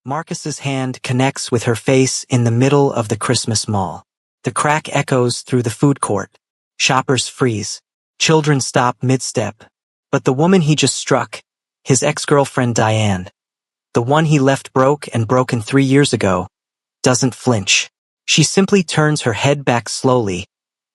Marcus's hand connects with her face in the middle of the Christmas mall. The crack echoes through the food court. Shoppers freeze. Children stop mid-step. But the woman he just struck, his ex-girlfriend Diane, the one he left broke and broken 3 years ago, doesn't flinch. She simply turns her head back slowly,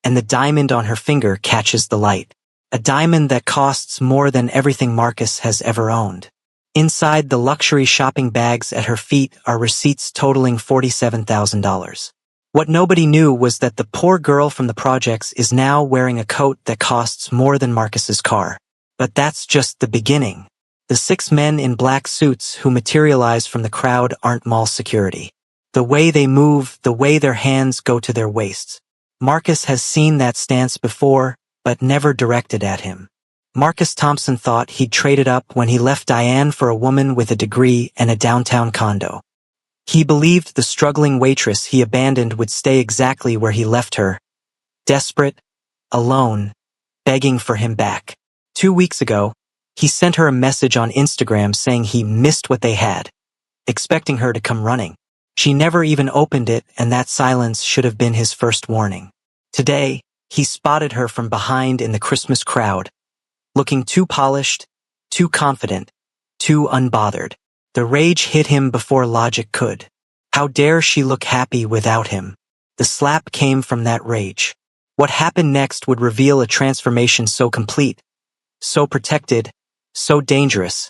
and the diamond on her finger catches the light. A diamond that costs more than everything Marcus has ever owned. Inside the luxury shopping bags at her feet are receipts totaling $47,000. What nobody knew was that the poor girl from the projects is now wearing a coat that costs more than Marcus's car. But that's just the beginning. The 6 men in black suits who materialize from the crowd aren't mall security. The way they move, the way their hands go to their waists. Marcus has seen that stance before, but never directed at him. Marcus Thompson thought he'd traded up when he left Diane for a woman with a degree and a downtown condo. He believed the struggling waitress he abandoned would stay exactly where he left her, desperate, alone, begging for him back. 2 weeks ago, he sent her a message on Instagram saying he missed what they had, expecting her to come running. She never even opened it, and that silence should have been his first warning. Today, he spotted her from behind in the Christmas crowd, looking too polished, too confident, too unbothered. The rage hit him before logic could. How dare she look happy without him? The slap came from that rage. What happened next would reveal a transformation so complete, so protected, so dangerous,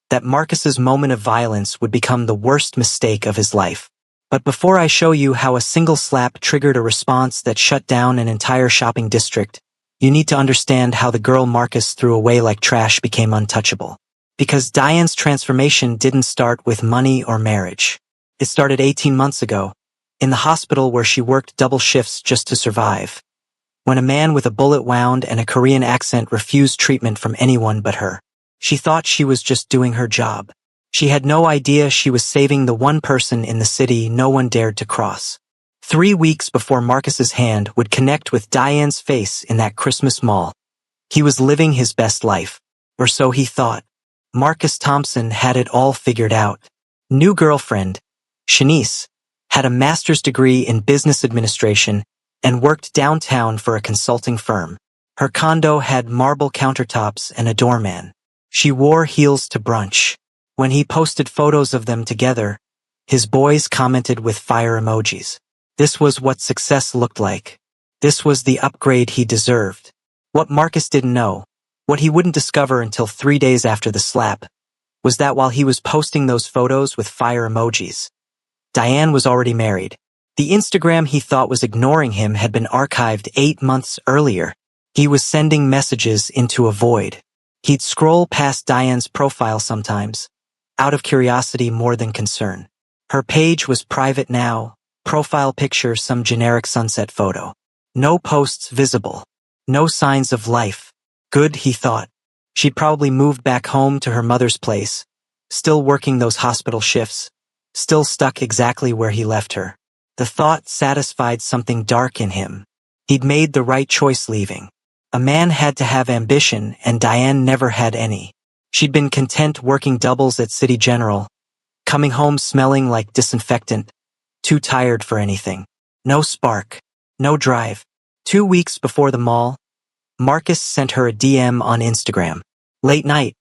that Marcus's moment of violence would become the worst mistake of his life. But before I show you how a single slap triggered a response that shut down an entire shopping district, you need to understand how the girl Marcus threw away like trash became untouchable. Because Diane's transformation didn't start with money or marriage. It started 18 months ago, in the hospital where she worked double shifts just to survive. When a man with a bullet wound and a Korean accent refused treatment from anyone but her. She thought she was just doing her job. She had no idea she was saving the one person in the city no one dared to cross. 3 weeks before Marcus's hand would connect with Diane's face in that Christmas mall, he was living his best life. Or so he thought. Marcus Thompson had it all figured out. New girlfriend, Shanice, had a master's degree in business administration and worked downtown for a consulting firm. Her condo had marble countertops and a doorman. She wore heels to brunch. When he posted photos of them together, his boys commented with fire emojis. This was what success looked like. This was the upgrade he deserved. What Marcus didn't know, what he wouldn't discover until 3 days after the slap, was that while he was posting those photos with fire emojis, Diane was already married. The Instagram he thought was ignoring him had been archived 8 months earlier. He was sending messages into a void. He'd scroll past Diane's profile sometimes, out of curiosity more than concern. Her page was private now, profile picture some generic sunset photo. No posts visible. No signs of life. Good, he thought. She'd probably moved back home to her mother's place, still working those hospital shifts, still stuck exactly where he left her. The thought satisfied something dark in him. He'd made the right choice leaving. A man had to have ambition, and Diane never had any. She'd been content working doubles at City General, coming home smelling like disinfectant, too tired for anything. No spark. No drive. 2 weeks before the mall, Marcus sent her a DM on Instagram. Late night.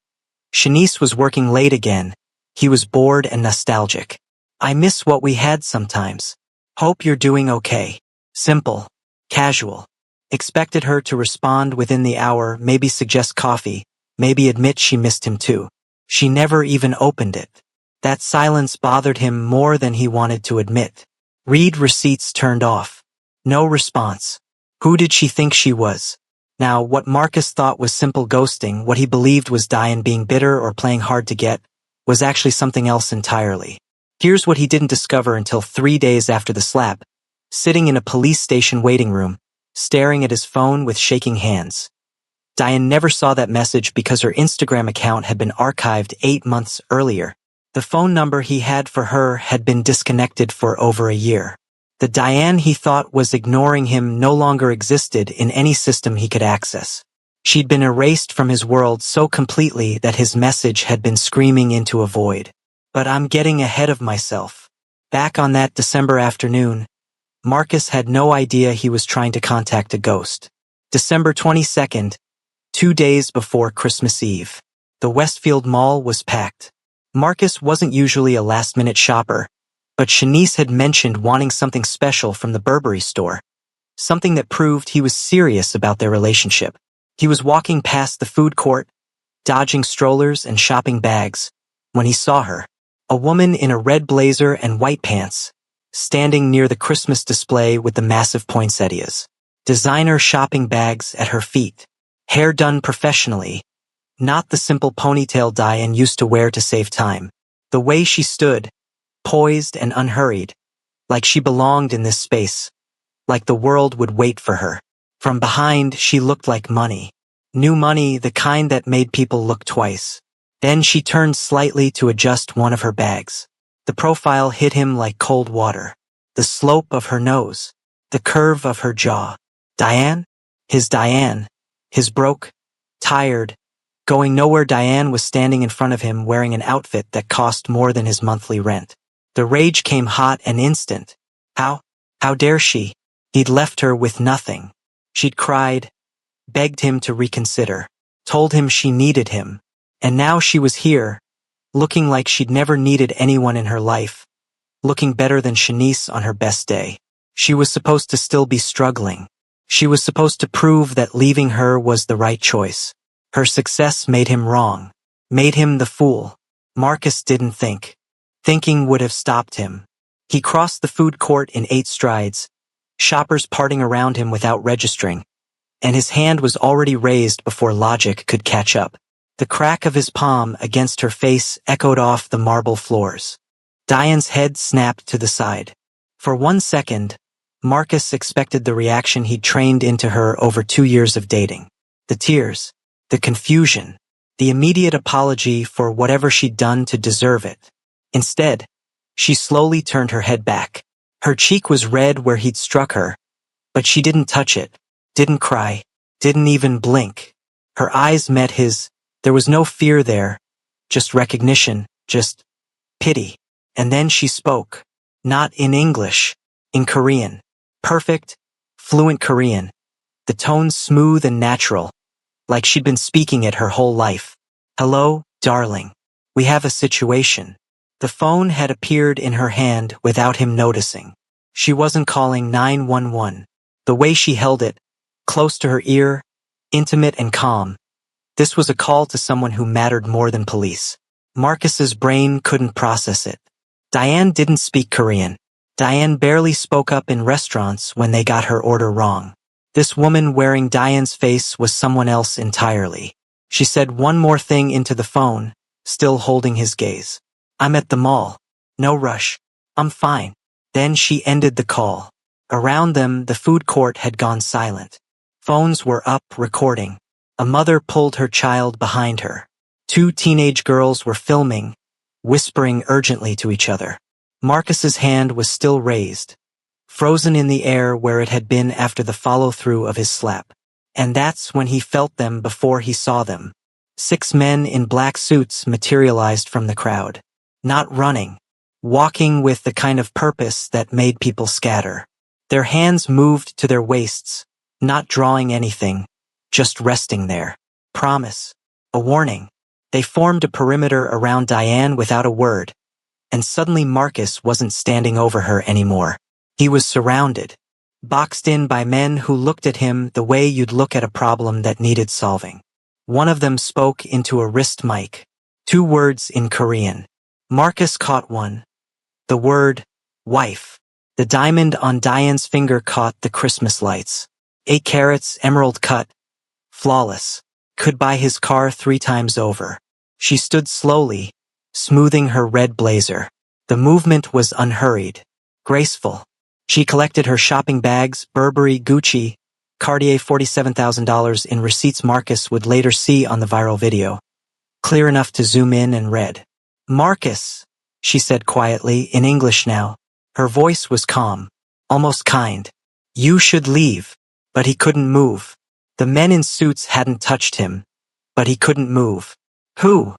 Shanice was working late again. He was bored and nostalgic. I miss what we had sometimes. Hope you're doing okay. Simple. Casual. Expected her to respond within the hour, maybe suggest coffee, maybe admit she missed him too. She never even opened it. That silence bothered him more than he wanted to admit. Read receipts turned off. No response. Who did she think she was? Now, what Marcus thought was simple ghosting, what he believed was Diane being bitter or playing hard to get, was actually something else entirely. Here's what he didn't discover until 3 days after the slap, sitting in a police station waiting room, staring at his phone with shaking hands. Diane never saw that message because her Instagram account had been archived 8 months earlier. The phone number he had for her had been disconnected for over a year. The Diane he thought was ignoring him no longer existed in any system he could access. She'd been erased from his world so completely that his message had been screaming into a void. But I'm getting ahead of myself. Back on that December afternoon, Marcus had no idea he was trying to contact a ghost. December 22nd, 2 days before Christmas Eve. The Westfield Mall was packed. Marcus wasn't usually a last-minute shopper, but Shanice had mentioned wanting something special from the Burberry store, something that proved he was serious about their relationship. He was walking past the food court, dodging strollers and shopping bags, when he saw her, a woman in a red blazer and white pants, standing near the Christmas display with the massive poinsettias, designer shopping bags at her feet, hair done professionally, not the simple ponytail Diane used to wear to save time. The way she stood, poised and unhurried, like she belonged in this space, like the world would wait for her. From behind, she looked like money. New money, the kind that made people look twice. Then she turned slightly to adjust one of her bags. The profile hit him like cold water. The slope of her nose, the curve of her jaw. Diane? His broke, tired, going nowhere. Diane was standing in front of him wearing an outfit that cost more than his monthly rent. The rage came hot and instant. How dare she? He'd left her with nothing. She'd cried, begged him to reconsider, told him she needed him. And now she was here, looking like she'd never needed anyone in her life, looking better than Shanice on her best day. She was supposed to still be struggling. She was supposed to prove that leaving her was the right choice. Her success made him wrong, made him the fool. Marcus didn't think. Thinking would have stopped him. He crossed the food court in 8 strides, shoppers parting around him without registering, and his hand was already raised before logic could catch up. The crack of his palm against her face echoed off the marble floors. Diane's head snapped to the side. For 1 second, Marcus expected the reaction he'd trained into her over 2 years of dating. The tears, the confusion, the immediate apology for whatever she'd done to deserve it. Instead, she slowly turned her head back. Her cheek was red where he'd struck her, but she didn't touch it, didn't cry, didn't even blink. Her eyes met his. There was no fear there, just recognition, just pity. And then she spoke, not in English, in Korean. Perfect, fluent Korean, the tone smooth and natural, like she'd been speaking it her whole life. Hello, darling. We have a situation. The phone had appeared in her hand without him noticing. She wasn't calling 911. The way she held it, close to her ear, intimate and calm. This was a call to someone who mattered more than police. Marcus's brain couldn't process it. Diane didn't speak Korean. Diane barely spoke up in restaurants when they got her order wrong. This woman wearing Diane's face was someone else entirely. She said one more thing into the phone, still holding his gaze. I'm at the mall. No rush. I'm fine. Then she ended the call. Around them, the food court had gone silent. Phones were up, recording. A mother pulled her child behind her. 2 teenage girls were filming, whispering urgently to each other. Marcus's hand was still raised, frozen in the air where it had been after the follow-through of his slap. And that's when he felt them before he saw them. 6 men in black suits materialized from the crowd. Not running, walking with the kind of purpose that made people scatter. Their hands moved to their waists, not drawing anything, just resting there. Promise. A warning. They formed a perimeter around Diane without a word, and suddenly Marcus wasn't standing over her anymore. He was surrounded, boxed in by men who looked at him the way you'd look at a problem that needed solving. One of them spoke into a wrist mic. 2 words in Korean. Marcus caught one. The word, wife. The diamond on Diane's finger caught the Christmas lights. 8 carats, emerald cut. Flawless. Could buy his car 3 times over. She stood slowly, smoothing her red blazer. The movement was unhurried, graceful. She collected her shopping bags, Burberry, Gucci, Cartier, $47,000 in receipts Marcus would later see on the viral video. Clear enough to zoom in and read. Marcus, she said quietly, in English now. Her voice was calm, almost kind. You should leave. But he couldn't move. The men in suits hadn't touched him, but he couldn't move. Who?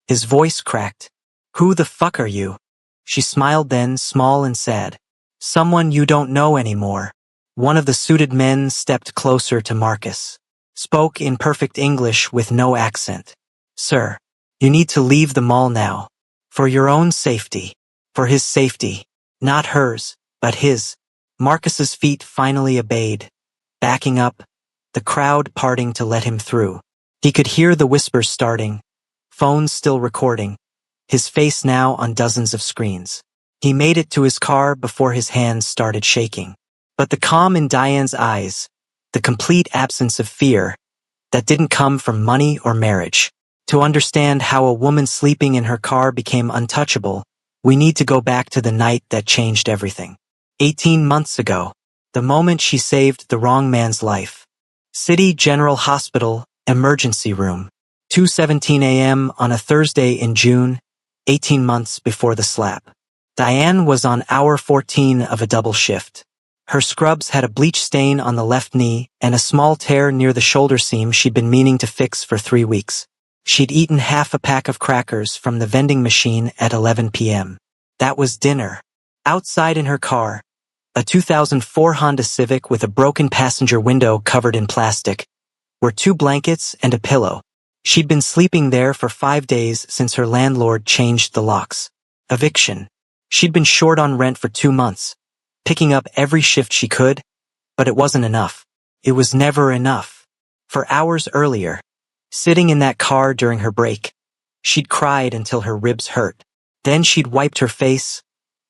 His voice cracked. Who the fuck are you? She smiled then, small and sad. Someone you don't know anymore. One of the suited men stepped closer to Marcus. Spoke in perfect English with no accent. Sir, you need to leave the mall now. For your own safety. For his safety. Not hers, but his. Marcus's feet finally obeyed. Backing up, the crowd parting to let him through. He could hear the whispers starting. Phones still recording. His face now on dozens of screens. He made it to his car before his hands started shaking. But the calm in Diane's eyes, the complete absence of fear, that didn't come from money or marriage. To understand how a woman sleeping in her car became untouchable, we need to go back to the night that changed everything. 18 months ago, the moment she saved the wrong man's life. City General Hospital, emergency room. 2:17 a.m. on a Thursday in June, 18 months before the slap. Diane was on hour 14 of a double shift. Her scrubs had a bleach stain on the left knee and a small tear near the shoulder seam she'd been meaning to fix for 3 weeks. She'd eaten half a pack of crackers from the vending machine at 11 p.m. That was dinner. Outside in her car, a 2004 Honda Civic with a broken passenger window covered in plastic, were 2 blankets and a pillow. She'd been sleeping there for 5 days since her landlord changed the locks. Eviction. She'd been short on rent for 2 months, picking up every shift she could, but it wasn't enough. It was never enough. For hours earlier, sitting in that car during her break, she'd cried until her ribs hurt. Then she'd wiped her face,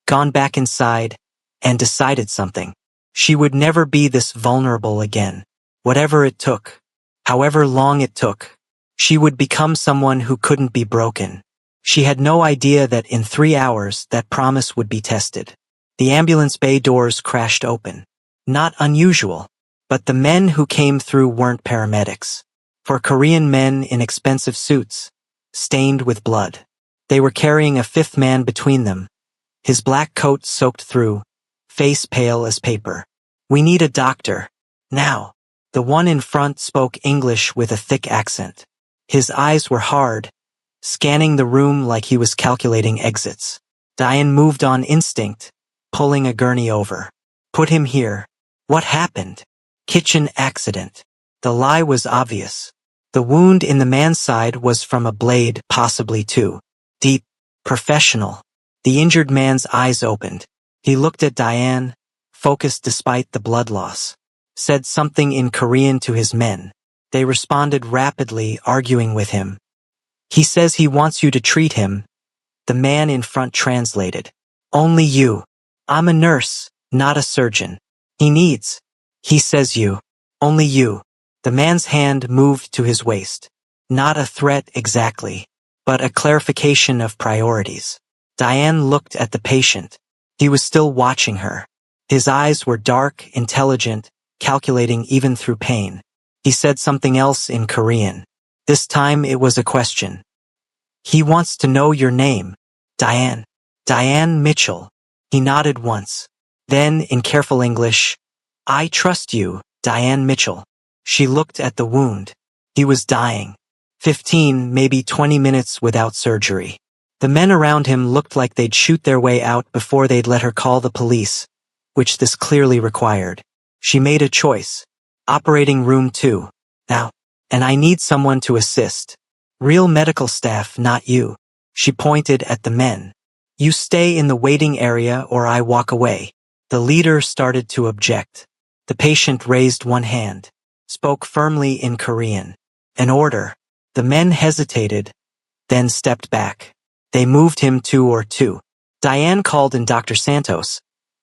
gone back inside, and decided something. She would never be this vulnerable again. Whatever it took, however long it took, she would become someone who couldn't be broken. She had no idea that in 3 hours that promise would be tested. The ambulance bay doors crashed open. Not unusual, but the men who came through weren't paramedics. For Korean men in expensive suits, stained with blood. They were carrying a 5th man between them, his black coat soaked through, face pale as paper. We need a doctor. Now. The one in front spoke English with a thick accent. His eyes were hard, scanning the room like he was calculating exits. Diane moved on instinct, pulling a gurney over. Put him here. What happened? Kitchen accident. The lie was obvious. The wound in the man's side was from a blade, possibly 2. Deep. Professional. The injured man's eyes opened. He looked at Diane, focused despite the blood loss. Said something in Korean to his men. They responded rapidly, arguing with him. He says he wants you to treat him. The man in front translated. Only you. I'm a nurse, not a surgeon. He needs. He says you. Only you. The man's hand moved to his waist. Not a threat exactly, but a clarification of priorities. Diane looked at the patient. He was still watching her. His eyes were dark, intelligent, calculating even through pain. He said something else in Korean. This time it was a question. He wants to know your name. Diane. Diane Mitchell. He nodded once. Then, in careful English, I trust you, Diane Mitchell. She looked at the wound. He was dying. 15, maybe 20 minutes without surgery. The men around him looked like they'd shoot their way out before they'd let her call the police, which this clearly required. She made a choice. Operating room 2. Now. And I need someone to assist. Real medical staff, not you. She pointed at the men. You stay in the waiting area or I walk away. The leader started to object. The patient raised one hand. Spoke firmly in Korean. An order. The men hesitated, then stepped back. They moved him 2 or 2. Diane called in Dr. Santos,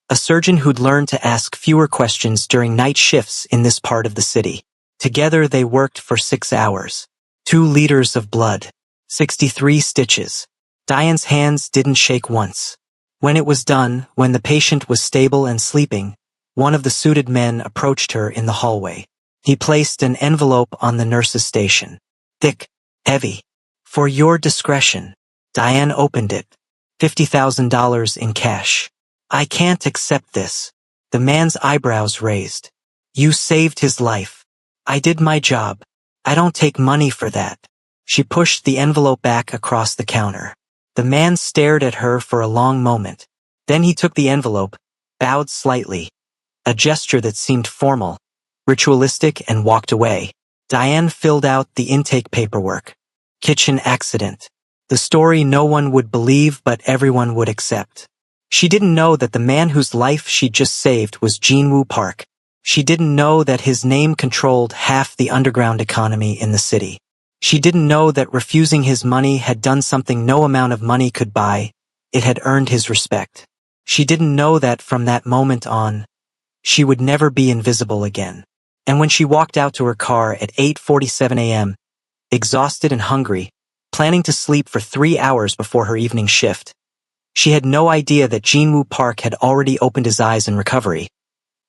a surgeon who'd learned to ask fewer questions during night shifts in this part of the city. Together they worked for 6 hours. 2 liters of blood. 63 stitches. Diane's hands didn't shake once. When it was done, when the patient was stable and sleeping, one of the suited men approached her in the hallway. He placed an envelope on the nurse's station. Thick, heavy. For your discretion. Diane opened it. $50,000 in cash. I can't accept this. The man's eyebrows raised. You saved his life. I did my job. I don't take money for that. She pushed the envelope back across the counter. The man stared at her for a long moment. Then he took the envelope, bowed slightly, a gesture that seemed formal, ritualistic, and walked away. Diane filled out the intake paperwork. Kitchen accident. The story no one would believe but everyone would accept. She didn't know that the man whose life she'd just saved was Jin-Woo Park. She didn't know that his name controlled half the underground economy in the city. She didn't know that refusing his money had done something no amount of money could buy. It had earned his respect. She didn't know that from that moment on, she would never be invisible again. And when she walked out to her car at 8:47 a.m., exhausted and hungry, planning to sleep for 3 hours before her evening shift, she had no idea that Jin-Woo Park had already opened his eyes in recovery,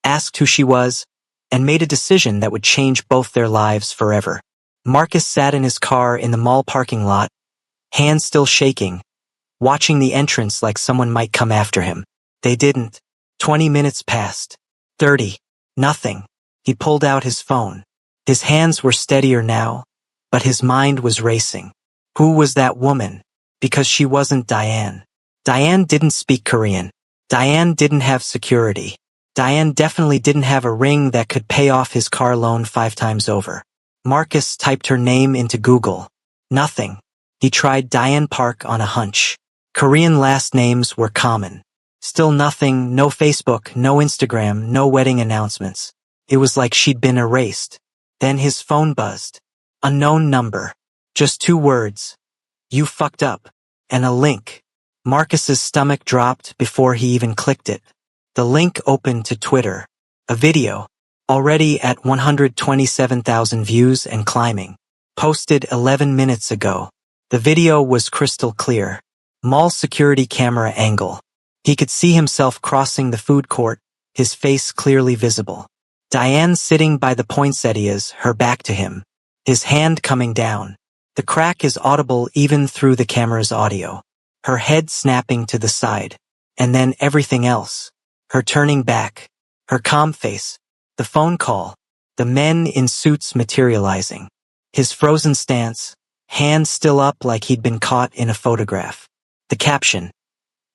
asked who she was, and made a decision that would change both their lives forever. Marcus sat in his car in the mall parking lot, hands still shaking, watching the entrance like someone might come after him. They didn't. 20 minutes passed. 30. Nothing. He pulled out his phone. His hands were steadier now, but his mind was racing. Who was that woman? Because she wasn't Diane. Diane didn't speak Korean. Diane didn't have security. Diane definitely didn't have a ring that could pay off his car loan 5 times over. Marcus typed her name into Google. Nothing. He tried Diane Park on a hunch. Korean last names were common. Still nothing, no Facebook, no Instagram, no wedding announcements. It was like she'd been erased. Then his phone buzzed. Unknown number. Just 2 words. You fucked up. And a link. Marcus's stomach dropped before he even clicked it. The link opened to Twitter. A video. Already at 127,000 views and climbing. Posted 11 minutes ago. The video was crystal clear. Mall security camera angle. He could see himself crossing the food court, his face clearly visible. Diane sitting by the poinsettias, her back to him. His hand coming down. The crack is audible even through the camera's audio. Her head snapping to the side. And then everything else. Her turning back. Her calm face. The phone call. The men in suits materializing. His frozen stance. Hands still up like he'd been caught in a photograph. The caption.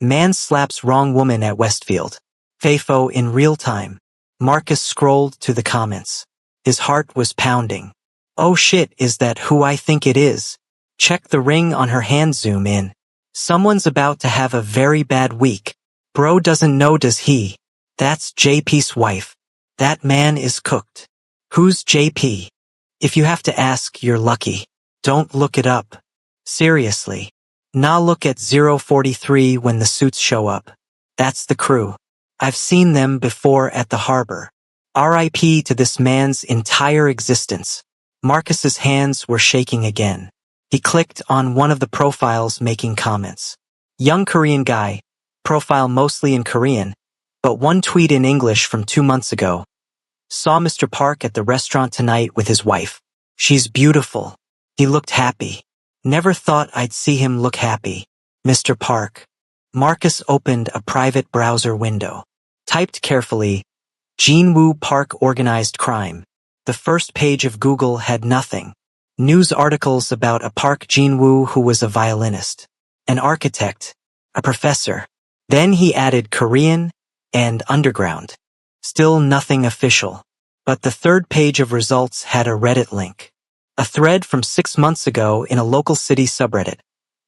Man slaps wrong woman at Westfield. FAFO in real time. Marcus scrolled to the comments. His heart was pounding. Oh shit, is that who I think it is? Check the ring on her hand, zoom in. Someone's about to have a very bad week. Bro doesn't know, does he? That's JP's wife. That man is cooked. Who's JP? If you have to ask, you're lucky. Don't look it up. Seriously. Nah, look at 043 when the suits show up. That's the crew. I've seen them before at the harbor. RIP to this man's entire existence. Marcus's hands were shaking again. He clicked on one of the profiles making comments. Young Korean guy. Profile mostly in Korean, but one tweet in English from 2 months ago. Saw Mr. Park at the restaurant tonight with his wife. She's beautiful. He looked happy. Never thought I'd see him look happy. Mr. Park. Marcus opened a private browser window. Typed carefully, Jin-Woo Park organized crime. The first page of Google had nothing. News articles about a Park Jin-Woo who was a violinist, an architect, a professor. Then he added Korean and underground. Still nothing official. But the third page of results had a Reddit link. A thread from 6 months ago in a local city subreddit,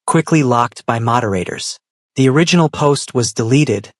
quickly locked by moderators. The original post was deleted,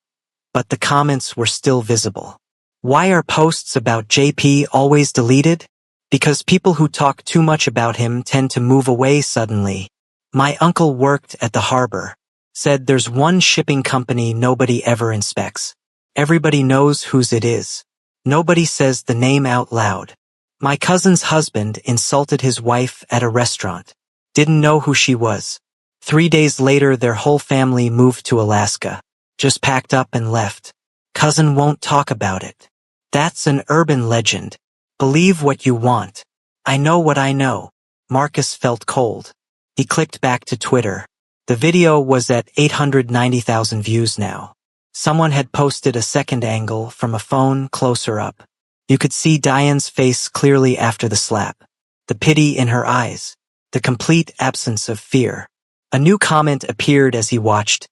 but the comments were still visible. Why are posts about JP always deleted? Because people who talk too much about him tend to move away suddenly. My uncle worked at the harbor. Said there's one shipping company nobody ever inspects. Everybody knows whose it is. Nobody says the name out loud. My cousin's husband insulted his wife at a restaurant. Didn't know who she was. 3 days later, their whole family moved to Alaska. Just packed up and left. Cousin won't talk about it. That's an urban legend. Believe what you want. I know what I know. Marcus felt cold. He clicked back to Twitter. The video was at 890,000 views now. Someone had posted a second angle from a phone closer up. You could see Diane's face clearly after the slap. The pity in her eyes. The complete absence of fear. A new comment appeared as he watched.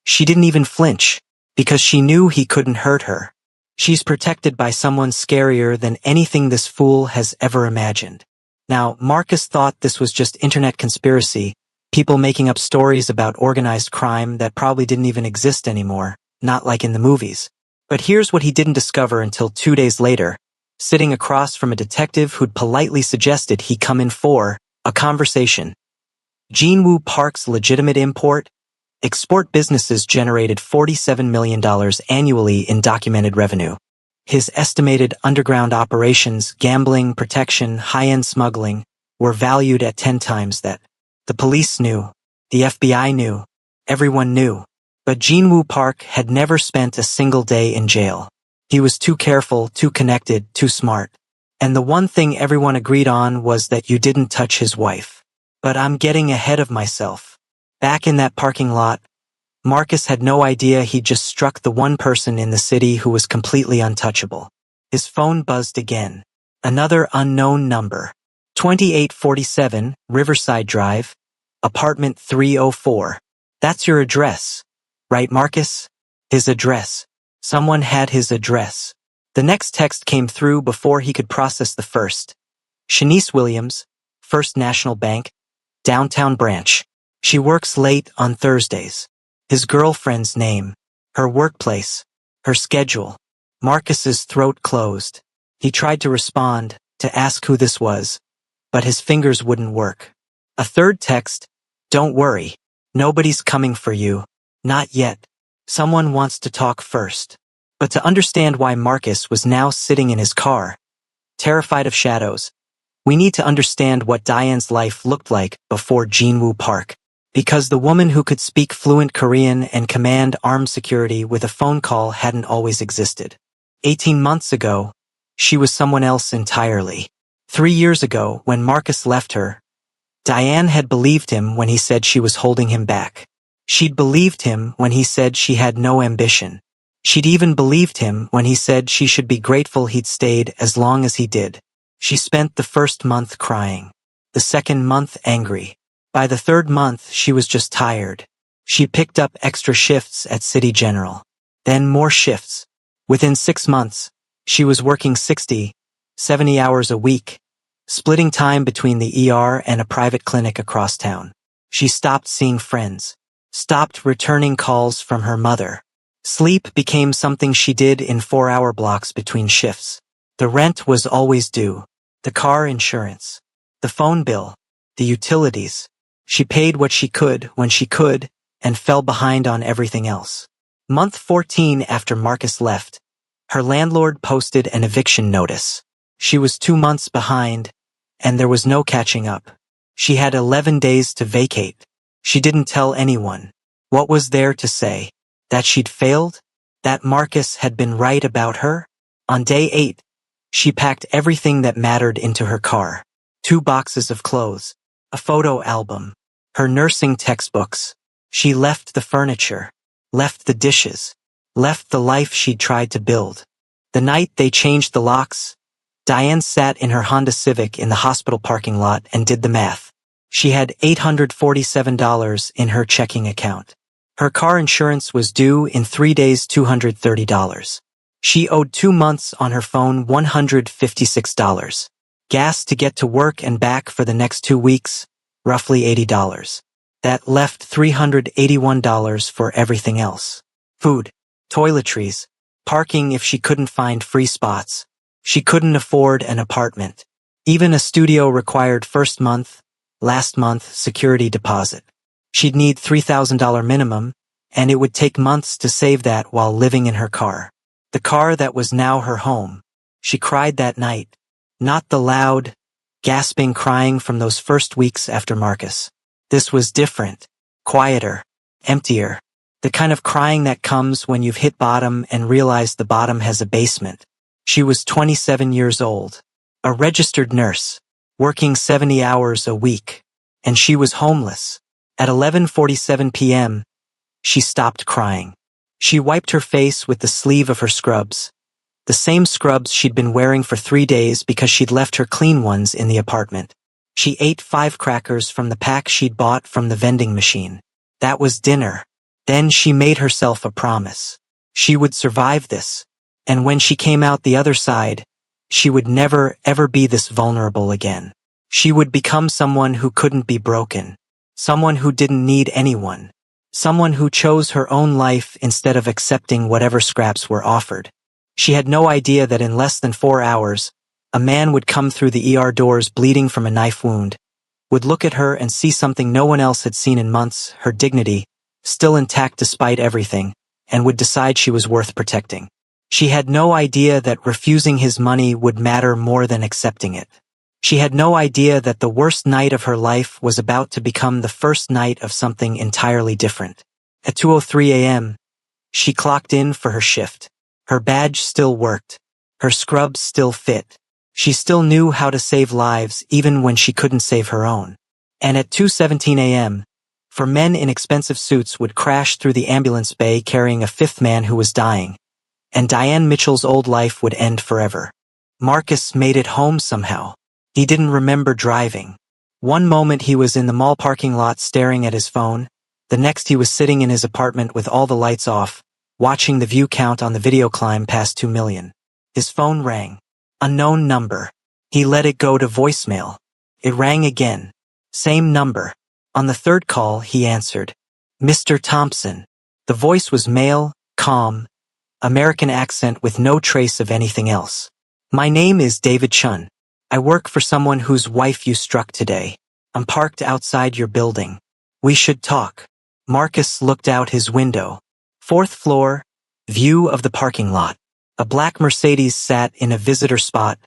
She didn't even flinch, because she knew he couldn't hurt her. She's protected by someone scarier than anything this fool has ever imagined. Now, Marcus thought this was just internet conspiracy, people making up stories about organized crime that probably didn't even exist anymore, not like in the movies. But here's what he didn't discover until 2 days later, sitting across from a detective who'd politely suggested he come in for a conversation. Jinwoo Park's legitimate export businesses generated $47 million annually in documented revenue. His estimated underground operations, gambling, protection, high-end smuggling, were valued at 10 times that. The police knew. The FBI knew. Everyone knew. But Jinwoo Park had never spent a single day in jail. He was too careful, too connected, too smart. And the one thing everyone agreed on was that you didn't touch his wife. But I'm getting ahead of myself. Back in that parking lot, Marcus had no idea he'd just struck the one person in the city who was completely untouchable. His phone buzzed again. Another unknown number. 2847, Riverside Drive, apartment 304. That's your address, right, Marcus? His address. Someone had his address. The next text came through before he could process the first. Shanice Williams, First National Bank, Downtown Branch. She works late on Thursdays. His girlfriend's name, her workplace, her schedule. Marcus's throat closed. He tried to respond, to ask who this was, but his fingers wouldn't work. A third text, don't worry, nobody's coming for you. Not yet. Someone wants to talk first. But to understand why Marcus was now sitting in his car, terrified of shadows, we need to understand what Diane's life looked like before Jinwoo Park. Because the woman who could speak fluent Korean and command armed security with a phone call hadn't always existed. 18 months ago, she was someone else entirely. 3 years ago, when Marcus left her, Diane had believed him when he said she was holding him back. She'd believed him when he said she had no ambition. She'd even believed him when he said she should be grateful he'd stayed as long as he did. She spent the first month crying, the second month angry. By the third month, she was just tired. She picked up extra shifts at City General. Then more shifts. Within 6 months, she was working 60, 70 hours a week, splitting time between the ER and a private clinic across town. She stopped seeing friends, stopped returning calls from her mother. Sleep became something she did in 4-hour blocks between shifts. The rent was always due, the car insurance, the phone bill, the utilities. She paid what she could when she could and fell behind on everything else. Month 14 after Marcus left, her landlord posted an eviction notice. She was 2 months behind, and there was no catching up. She had 11 days to vacate. She didn't tell anyone. What was there to say? That she'd failed? That Marcus had been right about her? On day 8, she packed everything that mattered into her car. 2 boxes of clothes, a photo album, her nursing textbooks. She left the furniture, left the dishes, left the life she'd tried to build. The night they changed the locks, Diane sat in her Honda Civic in the hospital parking lot and did the math. She had $847 in her checking account. Her car insurance was due in 3 days, $230. She owed 2 months on her phone, $156. Gas to get to work and back for the next 2 weeks, roughly $80. That left $381 for everything else. Food, toiletries, parking if she couldn't find free spots. She couldn't afford an apartment. Even a studio required first month, last month security deposit. She'd need $3,000 minimum, and it would take months to save that while living in her car. The car that was now her home. She cried that night. Not the loud, gasping crying from those first weeks after Marcus. This was different, quieter, emptier. The kind of crying that comes when you've hit bottom and realize the bottom has a basement. She was 27 years old, a registered nurse, working 70 hours a week, and she was homeless. At 11:47 p.m., she stopped crying. She wiped her face with the sleeve of her scrubs, the same scrubs she'd been wearing for 3 days because she'd left her clean ones in the apartment. She ate 5 crackers from the pack she'd bought from the vending machine. That was dinner. Then she made herself a promise. She would survive this. And when she came out the other side, she would never, ever be this vulnerable again. She would become someone who couldn't be broken. Someone who didn't need anyone. Someone who chose her own life instead of accepting whatever scraps were offered. She had no idea that in less than 4 hours, a man would come through the ER doors bleeding from a knife wound, would look at her and see something no one else had seen in months, her dignity, still intact despite everything, and would decide she was worth protecting. She had no idea that refusing his money would matter more than accepting it. She had no idea that the worst night of her life was about to become the first night of something entirely different. At 2:03 a.m., she clocked in for her shift. Her badge still worked. Her scrubs still fit. She still knew how to save lives even when she couldn't save her own. And at 2:17 a.m., 4 men in expensive suits would crash through the ambulance bay carrying a 5th man who was dying. And Diane Mitchell's old life would end forever. Marcus made it home somehow. He didn't remember driving. One moment he was in the mall parking lot staring at his phone. The next he was sitting in his apartment with all the lights off, watching the view count on the video climb past 2 million. His phone rang. Unknown number. He let it go to voicemail. It rang again. Same number. On the 3rd call, he answered. Mr. Thompson. The voice was male, calm, American accent with no trace of anything else. My name is David Chun. I work for someone whose wife you struck today. I'm parked outside your building. We should talk. Marcus looked out his window. 4th floor, view of the parking lot. A black Mercedes sat in a visitor spot,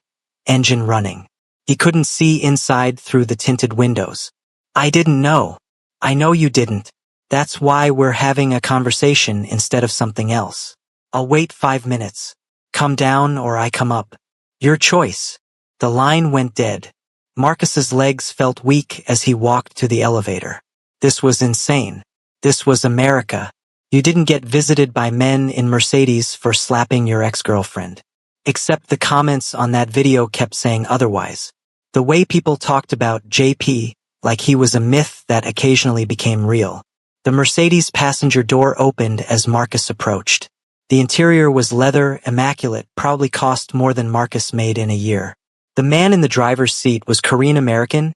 engine running. He couldn't see inside through the tinted windows. I didn't know. I know you didn't. That's why we're having a conversation instead of something else. I'll wait 5 minutes. Come down or I come up. Your choice. The line went dead. Marcus's legs felt weak as he walked to the elevator. This was insane. This was America. You didn't get visited by men in Mercedes for slapping your ex-girlfriend. Except the comments on that video kept saying otherwise. The way people talked about JP, like he was a myth that occasionally became real. The Mercedes passenger door opened as Marcus approached. The interior was leather, immaculate, probably cost more than Marcus made in a year. The man in the driver's seat was Korean American,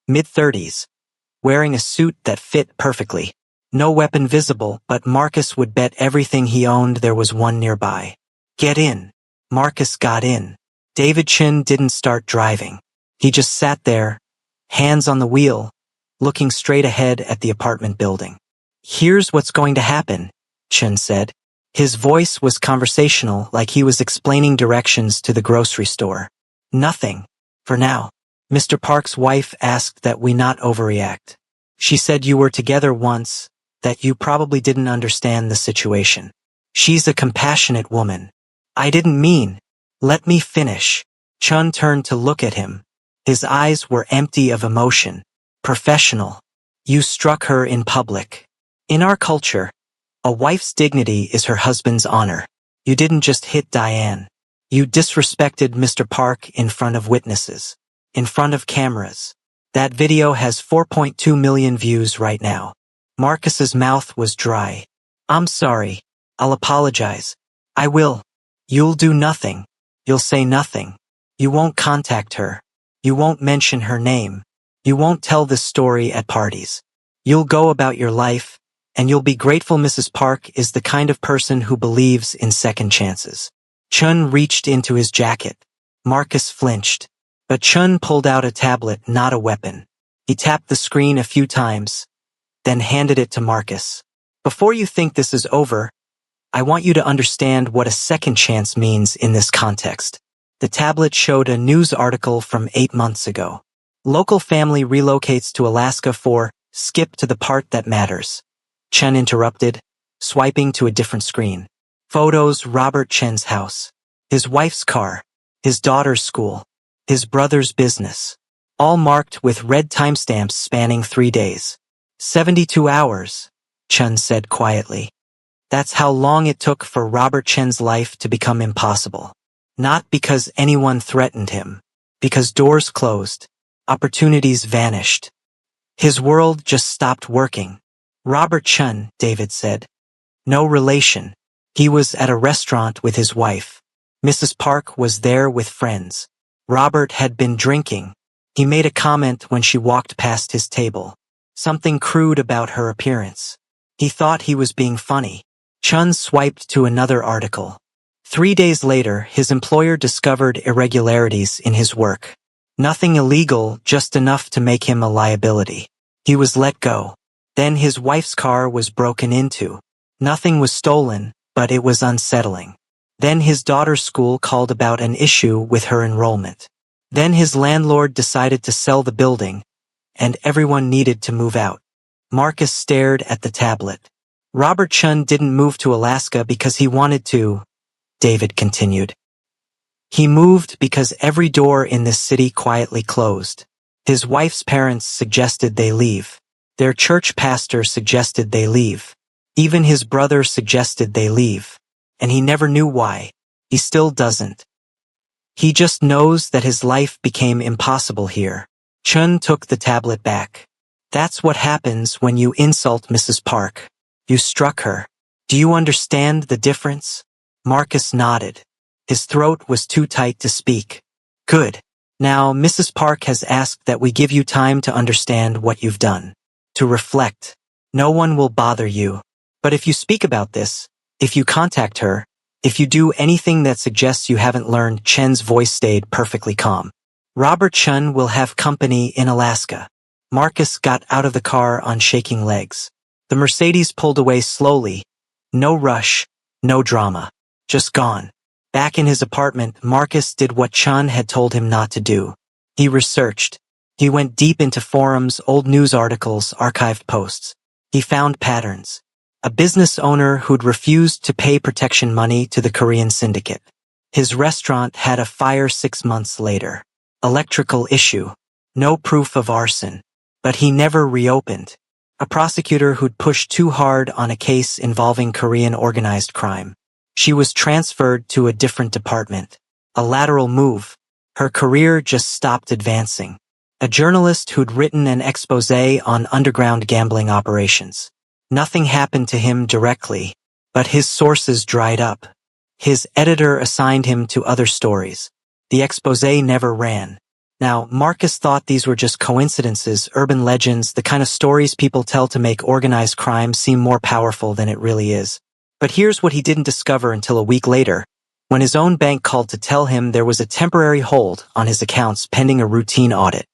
mid-30s, wearing a suit that fit perfectly. No weapon visible, but Marcus would bet everything he owned there was one nearby. Get in. Marcus got in. David Chin didn't start driving. He just sat there, hands on the wheel, looking straight ahead at the apartment building. Here's what's going to happen, Chin said. His voice was conversational, like he was explaining directions to the grocery store. Nothing. For now. Mr. Park's wife asked that we not overreact. She said you were together once, that you probably didn't understand the situation. She's a compassionate woman. I didn't mean. Let me finish. Chun turned to look at him. His eyes were empty of emotion. Professional. You struck her in public. In our culture, a wife's dignity is her husband's honor. You didn't just hit Diane. You disrespected Mr. Park in front of witnesses. In front of cameras. That video has 4.2 million views right now. Marcus's mouth was dry. I'm sorry. I'll apologize. I will. You'll do nothing. You'll say nothing. You won't contact her. You won't mention her name. You won't tell this story at parties. You'll go about your life, and you'll be grateful Mrs. Park is the kind of person who believes in second chances. Chun reached into his jacket. Marcus flinched. But Chun pulled out a tablet, not a weapon. He tapped the screen a few times, then handed it to Marcus. Before you think this is over, I want you to understand what a second chance means in this context. The tablet showed a news article from 8 months ago. Local family relocates to Alaska for skip to the part that matters. Chen interrupted, swiping to a different screen. Photos Robert Chen's house. His wife's car. His daughter's school. His brother's business. All marked with red timestamps spanning 3 days. 72 hours, Chen said quietly. That's how long it took for Robert Chen's life to become impossible. Not because anyone threatened him. Because doors closed. Opportunities vanished. His world just stopped working. Robert Chun, David said. No relation. He was at a restaurant with his wife. Mrs. Park was there with friends. Robert had been drinking. He made a comment when she walked past his table. Something crude about her appearance. He thought he was being funny. Chun swiped to another article. 3 days later, his employer discovered irregularities in his work. Nothing illegal, just enough to make him a liability. He was let go. Then his wife's car was broken into. Nothing was stolen, but it was unsettling. Then his daughter's school called about an issue with her enrollment. Then his landlord decided to sell the building, and everyone needed to move out. Marcus stared at the tablet. Robert Chun didn't move to Alaska because he wanted to, David continued. He moved because every door in this city quietly closed. His wife's parents suggested they leave. Their church pastor suggested they leave. Even his brother suggested they leave. And he never knew why. He still doesn't. He just knows that his life became impossible here. Chun took the tablet back. That's what happens when you insult Mrs. Park. You struck her. Do you understand the difference? Marcus nodded. His throat was too tight to speak. Good. Now, Mrs. Park has asked that we give you time to understand what you've done. To reflect. No one will bother you. But if you speak about this, if you contact her, if you do anything that suggests you haven't learned, Chen's voice stayed perfectly calm. Robert Chun will have company in Alaska. Marcus got out of the car on shaking legs. The Mercedes pulled away slowly. No rush, no drama. Just gone. Back in his apartment, Marcus did what Chun had told him not to do. He researched. He went deep into forums, old news articles, archived posts. He found patterns. A business owner who'd refused to pay protection money to the Korean syndicate. His restaurant had a fire 6 months later. Electrical issue. No proof of arson. But he never reopened. A prosecutor who'd pushed too hard on a case involving Korean organized crime. She was transferred to a different department. A lateral move. Her career just stopped advancing. A journalist who'd written an expose on underground gambling operations. Nothing happened to him directly, but his sources dried up. His editor assigned him to other stories. The expose never ran. Now, Marcus thought these were just coincidences, urban legends, the kind of stories people tell to make organized crime seem more powerful than it really is. But here's what he didn't discover until a week later, when his own bank called to tell him there was a temporary hold on his accounts pending a routine audit.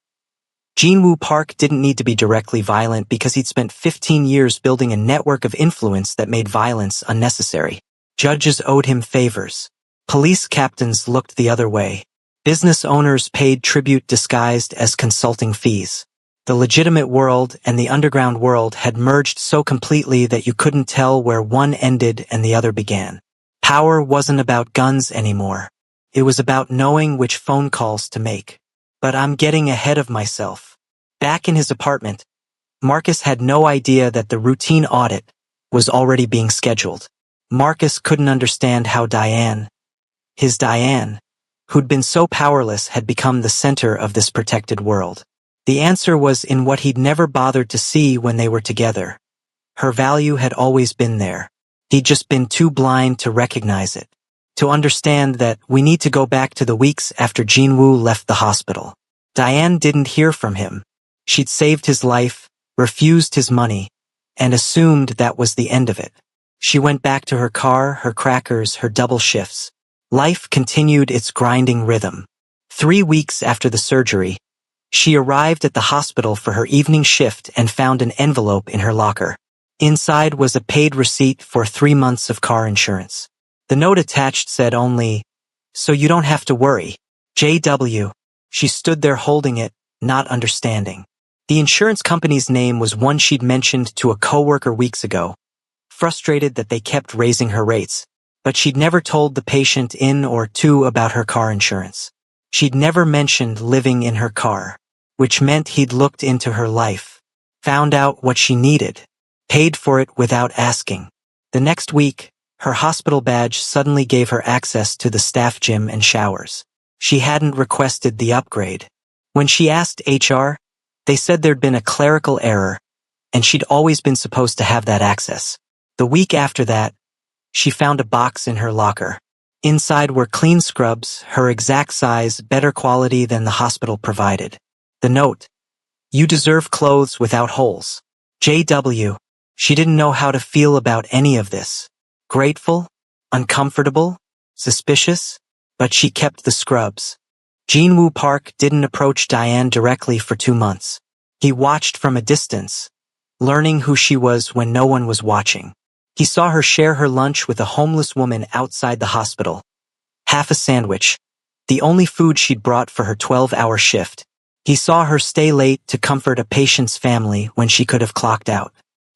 Jinwoo Park didn't need to be directly violent because he'd spent 15 years building a network of influence that made violence unnecessary. Judges owed him favors. Police captains looked the other way. Business owners paid tribute disguised as consulting fees. The legitimate world and the underground world had merged so completely that you couldn't tell where one ended and the other began. Power wasn't about guns anymore. It was about knowing which phone calls to make. But I'm getting ahead of myself. Back in his apartment, Marcus had no idea that the routine audit was already being scheduled. Marcus couldn't understand how Diane, who'd been so powerless, had become the center of this protected world. The answer was in what he'd never bothered to see when they were together. Her value had always been there. He'd just been too blind to recognize it. To understand that we need to go back to the weeks after Jinwoo left the hospital. Diane didn't hear from him. She'd saved his life, refused his money, and assumed that was the end of it. She went back to her car, her crackers, her double shifts. Life continued its grinding rhythm. 3 weeks after the surgery, she arrived at the hospital for her evening shift and found an envelope in her locker. Inside was a paid receipt for 3 months of car insurance. The note attached said only, "So you don't have to worry. JW. She stood there holding it, not understanding. The insurance company's name was one she'd mentioned to a coworker weeks ago, frustrated that they kept raising her rates. But she'd never told the patient in or two about her car insurance. She'd never mentioned living in her car, which meant he'd looked into her life, found out what she needed, paid for it without asking. The next week, her hospital badge suddenly gave her access to the staff gym and showers. She hadn't requested the upgrade. When she asked HR, they said there'd been a clerical error, and she'd always been supposed to have that access. The week after that, she found a box in her locker. Inside were clean scrubs, her exact size, better quality than the hospital provided. The note: "You deserve clothes without holes. JW." She didn't know how to feel about any of this. Grateful? Uncomfortable? Suspicious? But she kept the scrubs. Jinwoo Park didn't approach Diane directly for 2 months. He watched from a distance, learning who she was when no one was watching. He saw her share her lunch with a homeless woman outside the hospital. Half a sandwich, the only food she'd brought for her 12-hour shift. He saw her stay late to comfort a patient's family when she could have clocked out.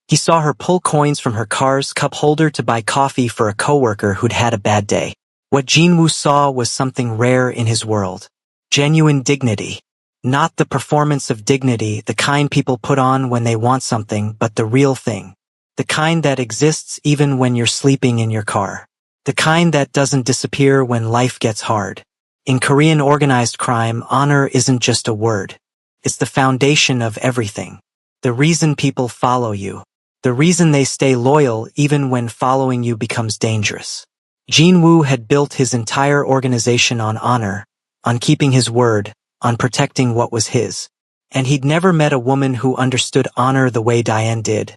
He saw her pull coins from her car's cup holder to buy coffee for a coworker who'd had a bad day. What Jinwoo saw was something rare in his world. Genuine dignity. Not the performance of dignity, the kind people put on when they want something, but the real thing. The kind that exists even when you're sleeping in your car. The kind that doesn't disappear when life gets hard. In Korean organized crime, honor isn't just a word. It's the foundation of everything. The reason people follow you. The reason they stay loyal even when following you becomes dangerous. Jinwoo had built his entire organization on honor, on keeping his word, on protecting what was his. And he'd never met a woman who understood honor the way Diane did.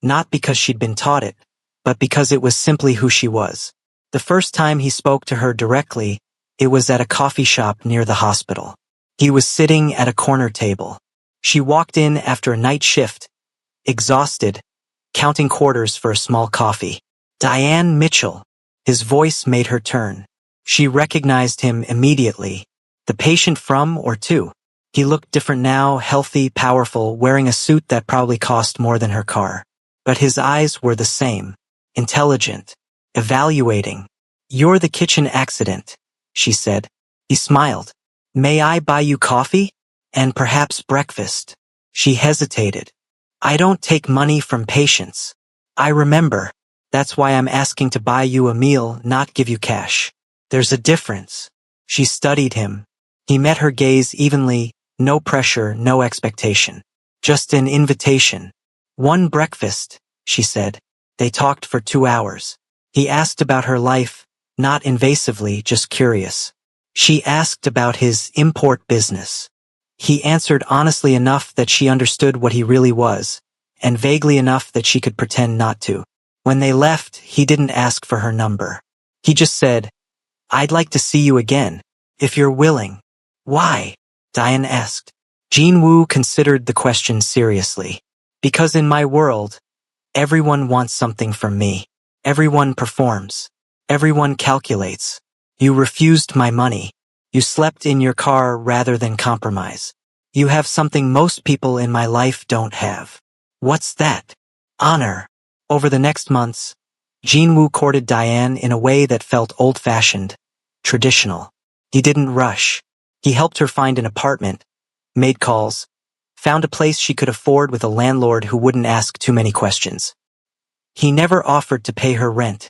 Not because she'd been taught it, but because it was simply who she was. The first time he spoke to her directly, it was at a coffee shop near the hospital. He was sitting at a corner table. She walked in after a night shift, exhausted, counting quarters for a small coffee. "Diane Mitchell." His voice made her turn. She recognized him immediately. The patient from or to. He looked different now, healthy, powerful, wearing a suit that probably cost more than her car. But his eyes were the same. Intelligent. Evaluating. "You're the kitchen accident," she said. He smiled. "May I buy you coffee? And perhaps breakfast?" She hesitated. "I don't take money from patients. I remember. That's why I'm asking to buy you a meal, not give you cash. There's a difference." She studied him. He met her gaze evenly, no pressure, no expectation. Just an invitation. "One breakfast," she said. They talked for 2 hours. He asked about her life, not invasively, just curious. She asked about his import business. He answered honestly enough that she understood what he really was, and vaguely enough that she could pretend not to. When they left, he didn't ask for her number. He just said, "I'd like to see you again, if you're willing." "Why?" Diane asked. Jinwoo considered the question seriously. "Because in my world, everyone wants something from me. Everyone performs. Everyone calculates. You refused my money. You slept in your car rather than compromise. You have something most people in my life don't have." "What's that?" "Honor." Over the next months, Jinwoo courted Diane in a way that felt old-fashioned, traditional. He didn't rush. He helped her find an apartment, made calls, found a place she could afford with a landlord who wouldn't ask too many questions. He never offered to pay her rent.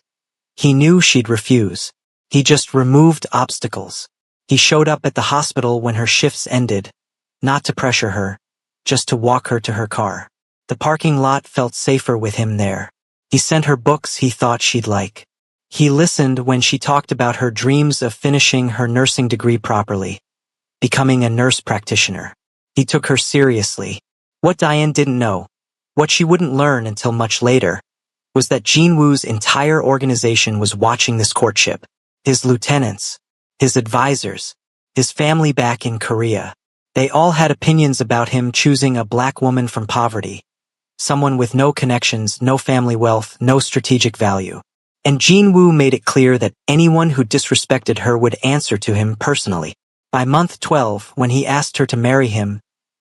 He knew she'd refuse. He just removed obstacles. He showed up at the hospital when her shifts ended, not to pressure her, just to walk her to her car. The parking lot felt safer with him there. He sent her books he thought she'd like. He listened when she talked about her dreams of finishing her nursing degree properly, becoming a nurse practitioner. He took her seriously. What Diane didn't know, what she wouldn't learn until much later, was that Jinwoo's entire organization was watching this courtship. His lieutenants, his advisors, his family back in Korea. They all had opinions about him choosing a black woman from poverty. Someone with no connections, no family wealth, no strategic value. And Jinwoo made it clear that anyone who disrespected her would answer to him personally. By month 12, when he asked her to marry him,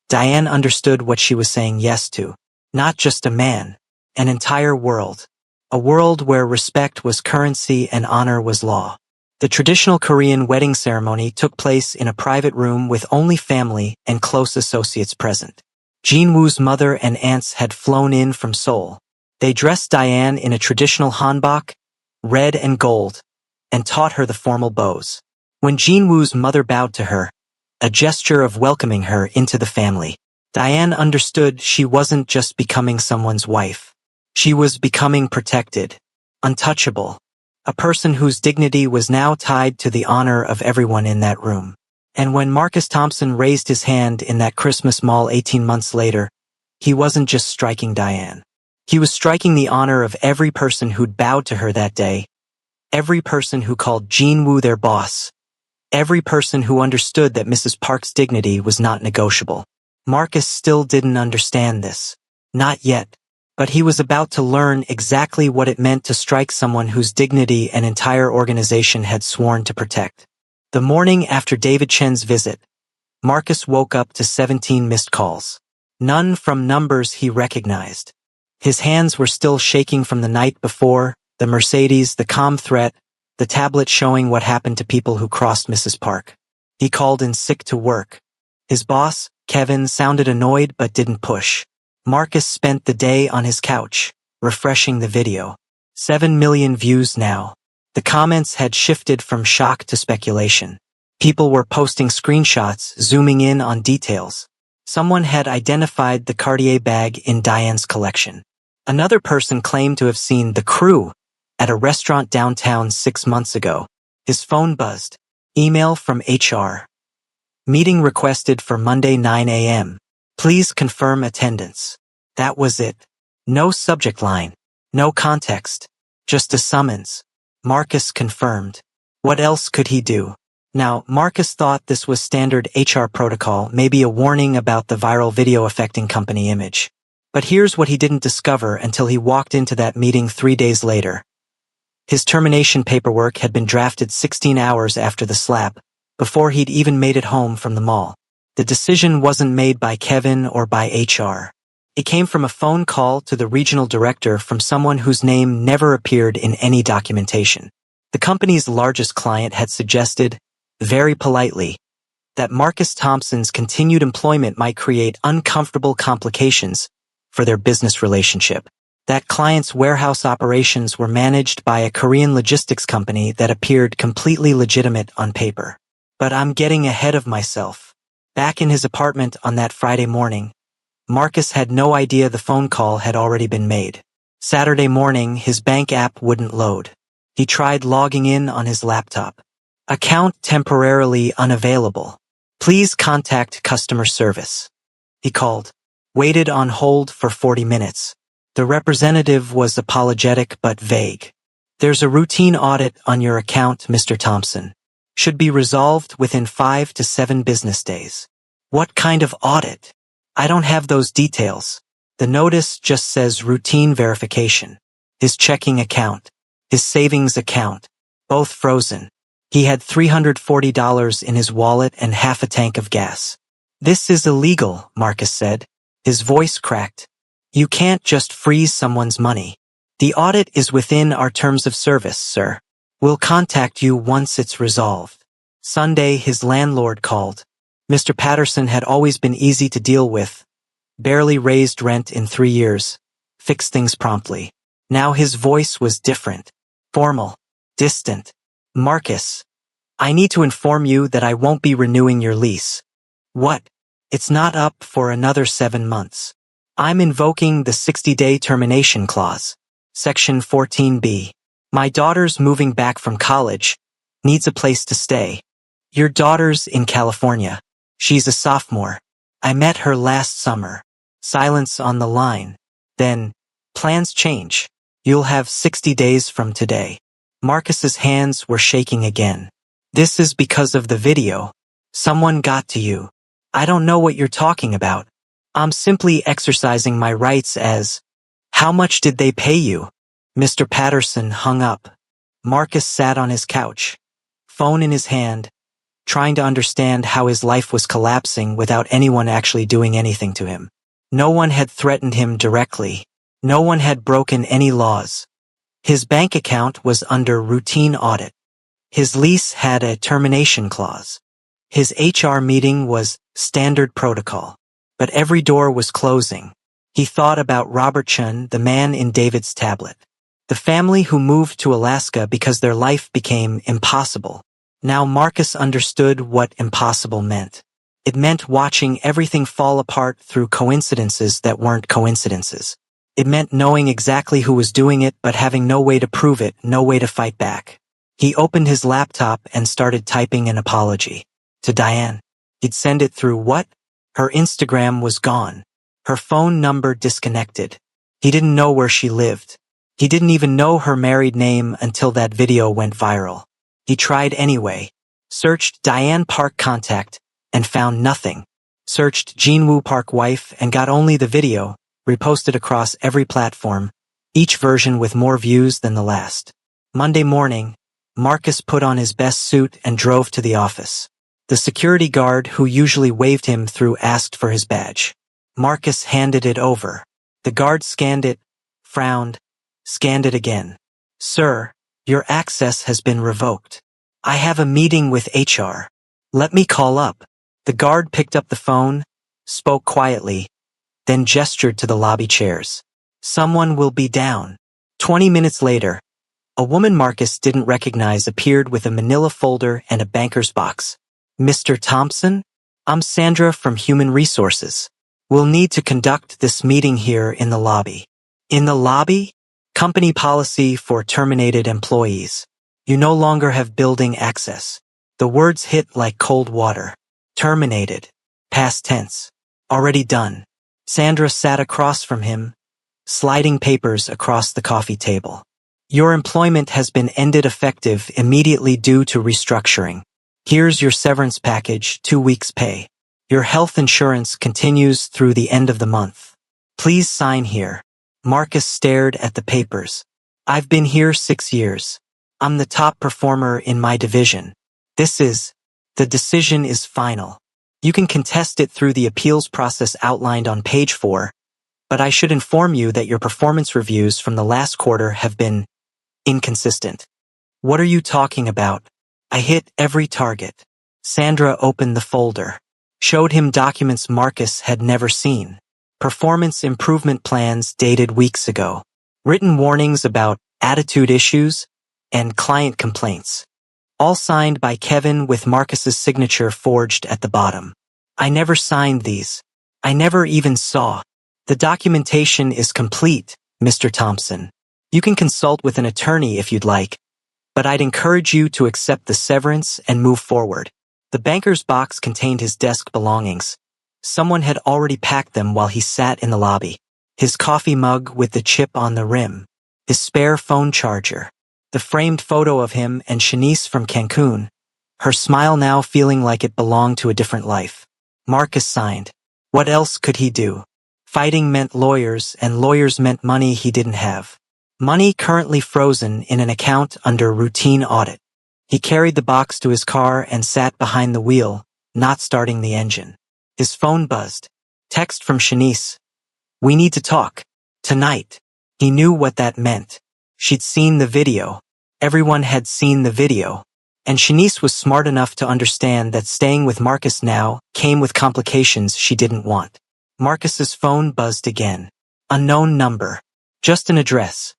Diane understood what she was saying yes to. Not just a man, an entire world. A world where respect was currency and honor was law. The traditional Korean wedding ceremony took place in a private room with only family and close associates present. Jinwoo's mother and aunts had flown in from Seoul. They dressed Diane in a traditional hanbok, red and gold, and taught her the formal bows. When Jinwoo's mother bowed to her, a gesture of welcoming her into the family. Diane understood she wasn't just becoming someone's wife. She was becoming protected, untouchable, a person whose dignity was now tied to the honor of everyone in that room. And when Marcus Thompson raised his hand in that Christmas mall 18 months later, he wasn't just striking Diane. He was striking the honor of every person who'd bowed to her that day, every person who called Jean Wu their boss, every person who understood that Mrs. Park's dignity was not negotiable. Marcus still didn't understand this. Not yet. But he was about to learn exactly what it meant to strike someone whose dignity an entire organization had sworn to protect. The morning after David Chen's visit, Marcus woke up to 17 missed calls. None from numbers he recognized. His hands were still shaking from the night before, the Mercedes, the comm threat, the tablet showing what happened to people who crossed Mrs. Park. He called in sick to work. His boss, Kevin, sounded annoyed but didn't push. Marcus spent the day on his couch, refreshing the video. 7 million views now. The comments had shifted from shock to speculation. People were posting screenshots, zooming in on details. Someone had identified the Cartier bag in Diane's collection. Another person claimed to have seen the crew at a restaurant downtown 6 months ago. His phone buzzed. Email from HR. Meeting requested for Monday 9 a.m. Please confirm attendance. That was it. No subject line. No context. Just a summons. Marcus confirmed. What else could he do? Now, Marcus thought this was standard HR protocol, maybe a warning about the viral video affecting company image. But here's what he didn't discover until he walked into that meeting 3 days later. His termination paperwork had been drafted 16 hours after the slap, before he'd even made it home from the mall. The decision wasn't made by Kevin or by HR. It came from a phone call to the regional director from someone whose name never appeared in any documentation. The company's largest client had suggested, very politely, that Marcus Thompson's continued employment might create uncomfortable complications for their business relationship. That client's warehouse operations were managed by a Korean logistics company that appeared completely legitimate on paper. But I'm getting ahead of myself. Back in his apartment on that Friday morning, Marcus had no idea the phone call had already been made. Saturday morning, his bank app wouldn't load. He tried logging in on his laptop. Account temporarily unavailable. Please contact customer service. He called. Waited on hold for 40 minutes. The representative was apologetic but vague. There's a routine audit on your account, Mr. Thompson. Should be resolved within 5 to 7 business days. What kind of audit? I don't have those details. The notice just says routine verification. His checking account, his savings account, both frozen. He had $340 in his wallet and half a tank of gas. This is illegal, Marcus said. His voice cracked. You can't just freeze someone's money. The audit is within our terms of service, sir. We'll contact you once it's resolved. Sunday, his landlord called. Mr. Patterson had always been easy to deal with. Barely raised rent in 3 years. Fixed things promptly. Now his voice was different. Formal. Distant. Marcus, I need to inform you that I won't be renewing your lease. What? It's not up for another 7 months. I'm invoking the 60-day termination clause. Section 14B. My daughter's moving back from college. Needs a place to stay. Your daughter's in California. She's a sophomore. I met her last summer. Silence on the line. Then, plans change. You'll have 60 days from today. Marcus's hands were shaking again. This is because of the video. Someone got to you. I don't know what you're talking about. I'm simply exercising my rights as... How much did they pay you? Mr. Patterson hung up. Marcus sat on his couch, phone in his hand, trying to understand how his life was collapsing without anyone actually doing anything to him. No one had threatened him directly. No one had broken any laws. His bank account was under routine audit. His lease had a termination clause. His HR meeting was standard protocol. But every door was closing. He thought about Robert Chun, the man in David's tablet. The family who moved to Alaska because their life became impossible. Now Marcus understood what impossible meant. It meant watching everything fall apart through coincidences that weren't coincidences. It meant knowing exactly who was doing it but having no way to prove it, no way to fight back. He opened his laptop and started typing an apology. To Diane. He'd send it through what? Her Instagram was gone. Her phone number disconnected. He didn't know where she lived. He didn't even know her married name until that video went viral. He tried anyway. Searched Diane Park contact and found nothing. Searched Jinwoo Park wife and got only the video, reposted across every platform, each version with more views than the last. Monday morning, Marcus put on his best suit and drove to the office. The security guard who usually waved him through asked for his badge. Marcus handed it over. The guard scanned it, frowned, scanned it again. Sir, your access has been revoked. I have a meeting with HR. Let me call up. The guard picked up the phone, spoke quietly, then gestured to the lobby chairs. Someone will be down. 20 minutes later, a woman Marcus didn't recognize appeared with a manila folder and a banker's box. Mr. Thompson? I'm Sandra from Human Resources. We'll need to conduct this meeting here in the lobby. In the lobby? Company policy for terminated employees. You no longer have building access. The words hit like cold water. Terminated. Past tense. Already done. Sandra sat across from him, sliding papers across the coffee table. Your employment has been ended effective immediately due to restructuring. Here's your severance package, 2 weeks' pay. Your health insurance continues through the end of the month. Please sign here. Marcus stared at the papers. I've been here 6 years. I'm the top performer in my division. The decision is final. You can contest it through the appeals process outlined on page 4, but I should inform you that your performance reviews from the last quarter have been inconsistent. What are you talking about? I hit every target. Sandra opened the folder, showed him documents Marcus had never seen. Performance improvement plans dated weeks ago. Written warnings about attitude issues and client complaints. All signed by Kevin with Marcus's signature forged at the bottom. I never signed these. I never even saw. The documentation is complete, Mr. Thompson. You can consult with an attorney if you'd like, but I'd encourage you to accept the severance and move forward. The banker's box contained his desk belongings. Someone had already packed them while he sat in the lobby. His coffee mug with the chip on the rim. His spare phone charger. The framed photo of him and Shanice from Cancun. Her smile now feeling like it belonged to a different life. Marcus signed. What else could he do? Fighting meant lawyers, and lawyers meant money he didn't have. Money currently frozen in an account under routine audit. He carried the box to his car and sat behind the wheel, not starting the engine. His phone buzzed. Text from Shanice. We need to talk. Tonight. He knew what that meant. She'd seen the video. Everyone had seen the video. And Shanice was smart enough to understand that staying with Marcus now came with complications she didn't want. Marcus's phone buzzed again. Unknown number. Just an address.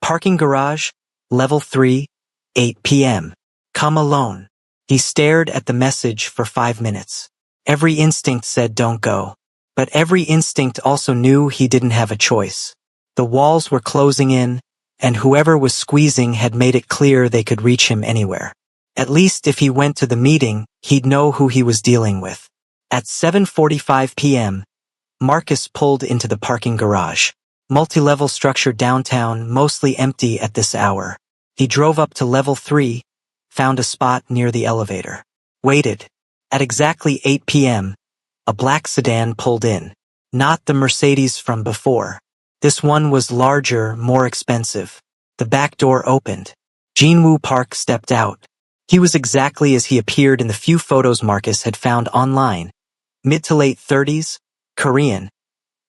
Parking garage, level 3, 8 p.m. Come alone. He stared at the message for 5 minutes. Every instinct said don't go. But every instinct also knew he didn't have a choice. The walls were closing in, and whoever was squeezing had made it clear they could reach him anywhere. At least if he went to the meeting, he'd know who he was dealing with. At 7:45 p.m., Marcus pulled into the parking garage. Multi-level structure downtown, mostly empty at this hour. He drove up to level 3, found a spot near the elevator. Waited. At exactly 8 p.m., a black sedan pulled in. Not the Mercedes from before. This one was larger, more expensive. The back door opened. Jinwoo Park stepped out. He was exactly as he appeared in the few photos Marcus had found online. Mid to late 30s, Korean,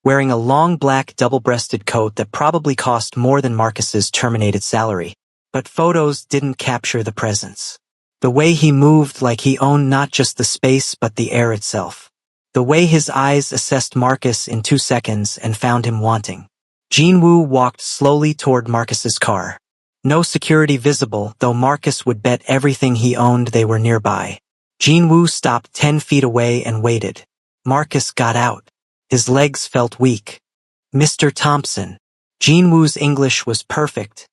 wearing a long black double-breasted coat that probably cost more than Marcus's terminated salary. But photos didn't capture the presence. The way he moved like he owned not just the space but the air itself. The way his eyes assessed Marcus in 2 seconds and found him wanting. Jinwoo walked slowly toward Marcus's car. No security visible, though Marcus would bet everything he owned they were nearby. Jinwoo stopped 10 feet away and waited. Marcus got out. His legs felt weak. Mr. Thompson. Jinwoo's English was perfect,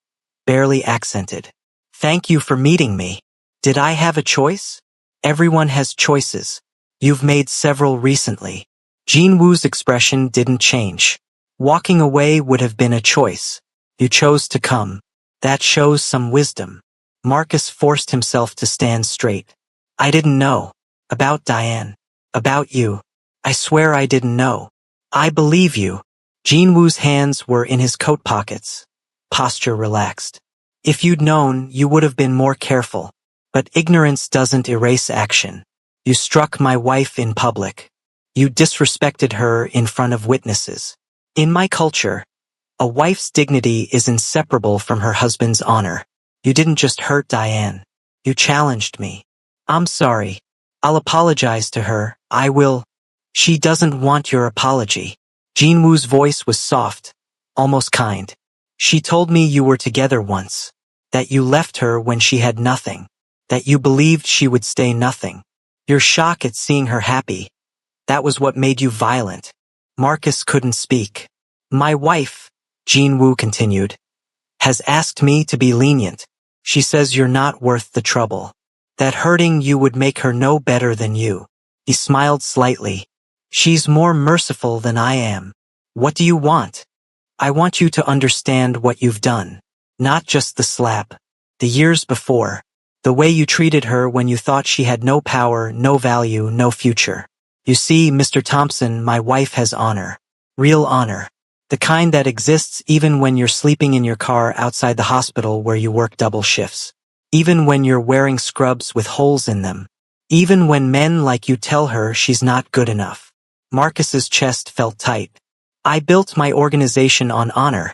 barely accented. Thank you for meeting me. Did I have a choice? Everyone has choices. You've made several recently. Jinwoo's expression didn't change. Walking away would have been a choice. You chose to come. That shows some wisdom. Marcus forced himself to stand straight. I didn't know. About Diane. About you. I swear I didn't know. I believe you. Jinwoo's hands were in his coat pockets. Posture relaxed. If you'd known, you would have been more careful. But ignorance doesn't erase action. You struck my wife in public. You disrespected her in front of witnesses. In my culture, a wife's dignity is inseparable from her husband's honor. You didn't just hurt Diane. You challenged me. I'm sorry. I'll apologize to her. I will. She doesn't want your apology. Jinwoo's voice was soft, almost kind. She told me you were together once. That you left her when she had nothing. That you believed she would stay nothing. Your shock at seeing her happy. That was what made you violent. Marcus couldn't speak. My wife, Jinwoo continued, has asked me to be lenient. She says you're not worth the trouble. That hurting you would make her no better than you. He smiled slightly. She's more merciful than I am. What do you want? I want you to understand what you've done. Not just the slap. The years before. The way you treated her when you thought she had no power, no value, no future. You see, Mr. Thompson, my wife has honor. Real honor. The kind that exists even when you're sleeping in your car outside the hospital where you work double shifts. Even when you're wearing scrubs with holes in them. Even when men like you tell her she's not good enough. Marcus's chest felt tight. I built my organization on honor,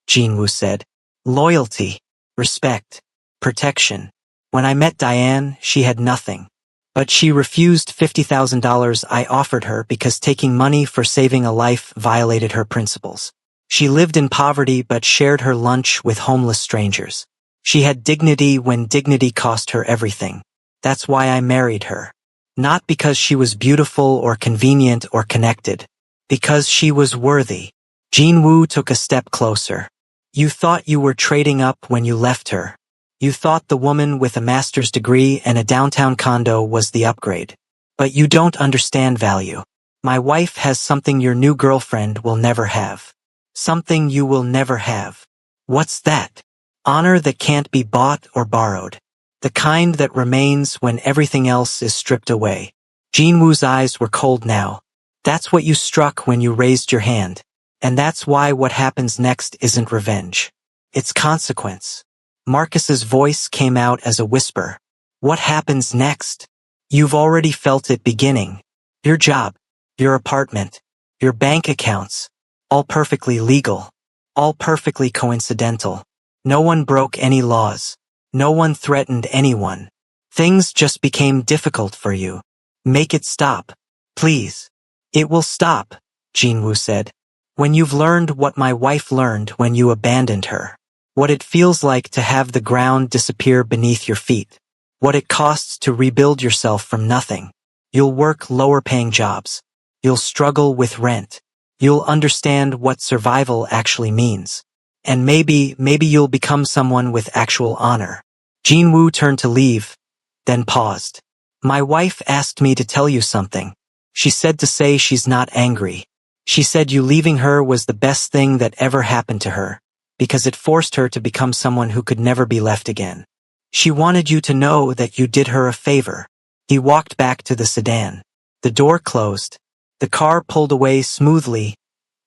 Jinwoo said. Loyalty, respect, protection. When I met Diane, she had nothing. But she refused $50,000 I offered her because taking money for saving a life violated her principles. She lived in poverty but shared her lunch with homeless strangers. She had dignity when dignity cost her everything. That's why I married her. Not because she was beautiful or convenient or connected. Because she was worthy. Jinwoo took a step closer. You thought you were trading up when you left her. You thought the woman with a master's degree and a downtown condo was the upgrade. But you don't understand value. My wife has something your new girlfriend will never have. Something you will never have. What's that? Honor that can't be bought or borrowed. The kind that remains when everything else is stripped away. Jinwoo's eyes were cold now. That's what you struck when you raised your hand. And that's why what happens next isn't revenge. It's consequence. Marcus's voice came out as a whisper. What happens next? You've already felt it beginning. Your job, your apartment, your bank accounts, all perfectly legal, all perfectly coincidental. No one broke any laws. No one threatened anyone. Things just became difficult for you. Make it stop. Please. It will stop, Jinwoo said. When you've learned what my wife learned when you abandoned her. What it feels like to have the ground disappear beneath your feet. What it costs to rebuild yourself from nothing. You'll work lower-paying jobs. You'll struggle with rent. You'll understand what survival actually means. And maybe you'll become someone with actual honor. Jinwoo turned to leave, then paused. My wife asked me to tell you something. She said to say she's not angry. She said you leaving her was the best thing that ever happened to her. Because it forced her to become someone who could never be left again. She wanted you to know that you did her a favor. He walked back to the sedan. The door closed. The car pulled away smoothly,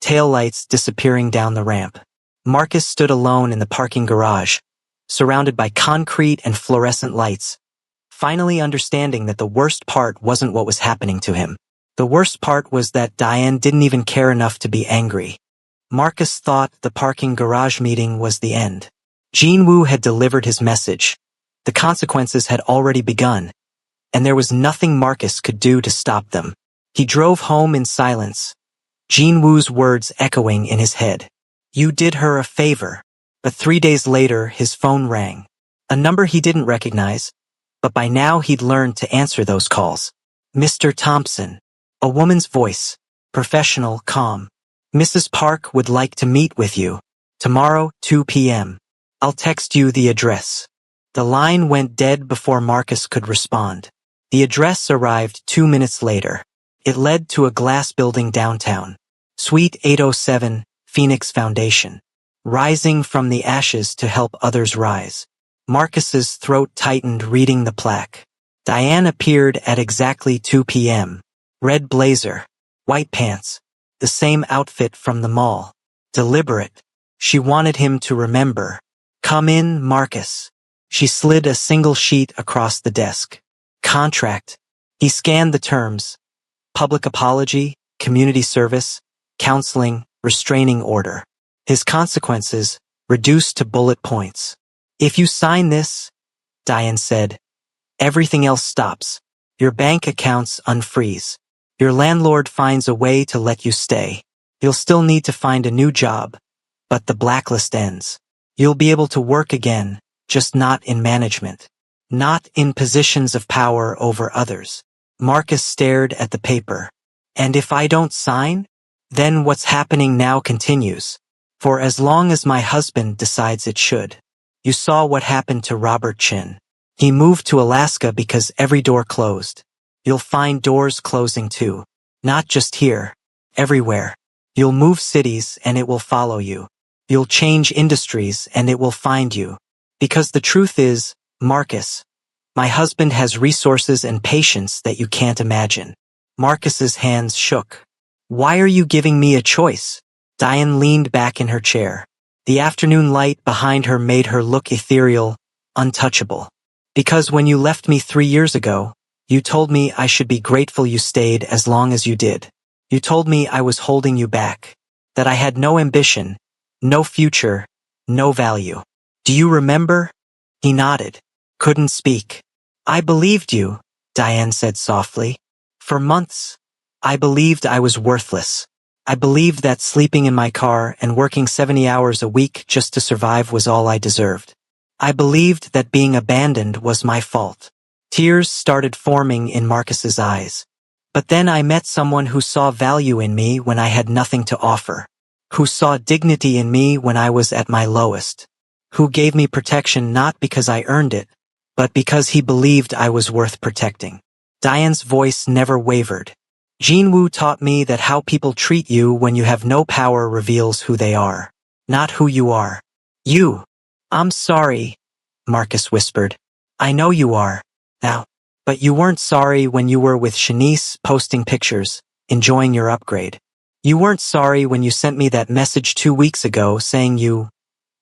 taillights disappearing down the ramp. Marcus stood alone in the parking garage, surrounded by concrete and fluorescent lights, finally understanding that the worst part wasn't what was happening to him. The worst part was that Diane didn't even care enough to be angry. Marcus thought the parking garage meeting was the end. Jinwoo had delivered his message. The consequences had already begun, and there was nothing Marcus could do to stop them. He drove home in silence, Jinwoo's words echoing in his head. You did her a favor. But 3 days later, his phone rang. A number he didn't recognize, but by now he'd learned to answer those calls. Mr. Thompson. A woman's voice. Professional, calm. Mrs. Park would like to meet with you. Tomorrow, 2 p.m. I'll text you the address. The line went dead before Marcus could respond. The address arrived 2 minutes later. It led to a glass building downtown. Suite 807, Phoenix Foundation. Rising from the ashes to help others rise. Marcus's throat tightened reading the plaque. Diane appeared at exactly 2 p.m. Red blazer. White pants. The same outfit from the mall. Deliberate. She wanted him to remember. Come in, Marcus. She slid a single sheet across the desk. Contract. He scanned the terms. Public apology, community service, counseling, restraining order. His consequences, reduced to bullet points. If you sign this, Diane said, everything else stops. Your bank accounts unfreeze. Your landlord finds a way to let you stay. You'll still need to find a new job, but the blacklist ends. You'll be able to work again, just not in management. Not in positions of power over others. Marcus stared at the paper. And if I don't sign? Then what's happening now continues. For as long as my husband decides it should. You saw what happened to Robert Chin. He moved to Alaska because every door closed. You'll find doors closing too. Not just here. Everywhere. You'll move cities and it will follow you. You'll change industries and it will find you. Because the truth is, Marcus, my husband has resources and patience that you can't imagine. Marcus's hands shook. Why are you giving me a choice? Diane leaned back in her chair. The afternoon light behind her made her look ethereal, untouchable. Because when you left me 3 years ago, you told me I should be grateful you stayed as long as you did. You told me I was holding you back. That I had no ambition, no future, no value. Do you remember? He nodded. Couldn't speak. I believed you, Diane said softly. For months, I believed I was worthless. I believed that sleeping in my car and working 70 hours a week just to survive was all I deserved. I believed that being abandoned was my fault. Tears started forming in Marcus's eyes. But then I met someone who saw value in me when I had nothing to offer. Who saw dignity in me when I was at my lowest. Who gave me protection not because I earned it, but because he believed I was worth protecting. Diane's voice never wavered. Jean Wu taught me that how people treat you when you have no power reveals who they are, not who you are. You. I'm sorry, Marcus whispered. I know you are, now. But you weren't sorry when you were with Shanice posting pictures, enjoying your upgrade. You weren't sorry when you sent me that message 2 weeks ago saying you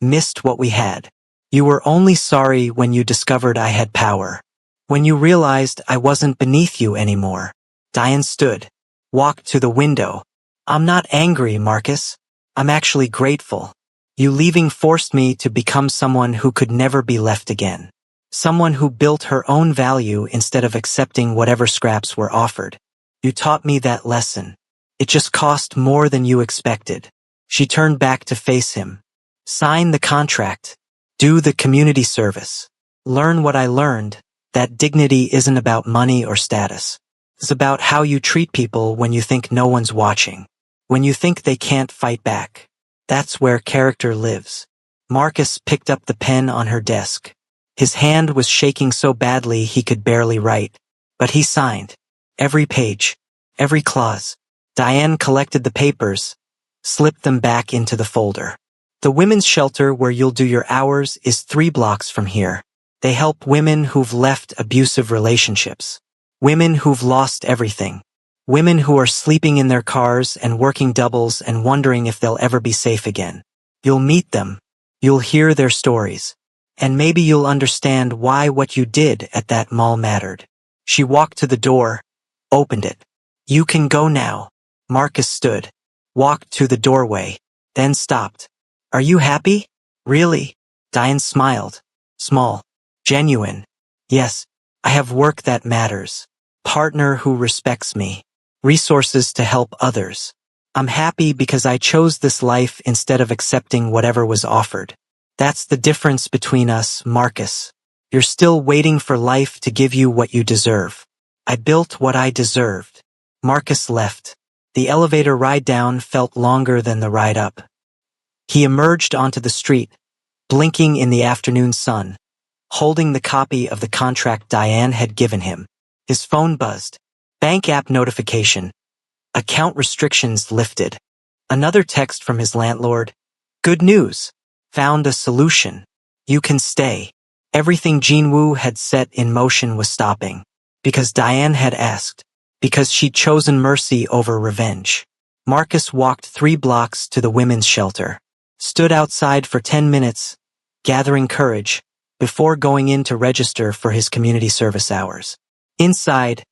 missed what we had. You were only sorry when you discovered I had power. When you realized I wasn't beneath you anymore. Diane stood, walked to the window. I'm not angry, Marcus. I'm actually grateful. You leaving forced me to become someone who could never be left again. Someone who built her own value instead of accepting whatever scraps were offered. You taught me that lesson. It just cost more than you expected. She turned back to face him. Sign the contract. Do the community service. Learn what I learned, that dignity isn't about money or status. It's about how you treat people when you think no one's watching. When you think they can't fight back. That's where character lives. Marcus picked up the pen on her desk. His hand was shaking so badly he could barely write. But he signed. Every page. Every clause. Diane collected the papers, slipped them back into the folder. The women's shelter where you'll do your hours is 3 blocks from here. They help women who've left abusive relationships. Women who've lost everything. Women who are sleeping in their cars and working doubles and wondering if they'll ever be safe again. You'll meet them. You'll hear their stories. And maybe you'll understand why what you did at that mall mattered. She walked to the door, opened it. You can go now. Marcus stood, walked to the doorway, then stopped. Are you happy? Really? Diane smiled. Small. Genuine. Yes, I have work that matters. Partner who respects me. Resources to help others. I'm happy because I chose this life instead of accepting whatever was offered. That's the difference between us, Marcus. You're still waiting for life to give you what you deserve. I built what I deserved. Marcus left. The elevator ride down felt longer than the ride up. He emerged onto the street, blinking in the afternoon sun, holding the copy of the contract Diane had given him. His phone buzzed. Bank app notification. Account restrictions lifted. Another text from his landlord. Good news. Found a solution. You can stay. Everything Jinwoo had set in motion was stopping. Because Diane had asked. Because she'd chosen mercy over revenge. Marcus walked 3 blocks to the women's shelter. Stood outside for 10 minutes, gathering courage, before going in to register for his community service hours. Inside,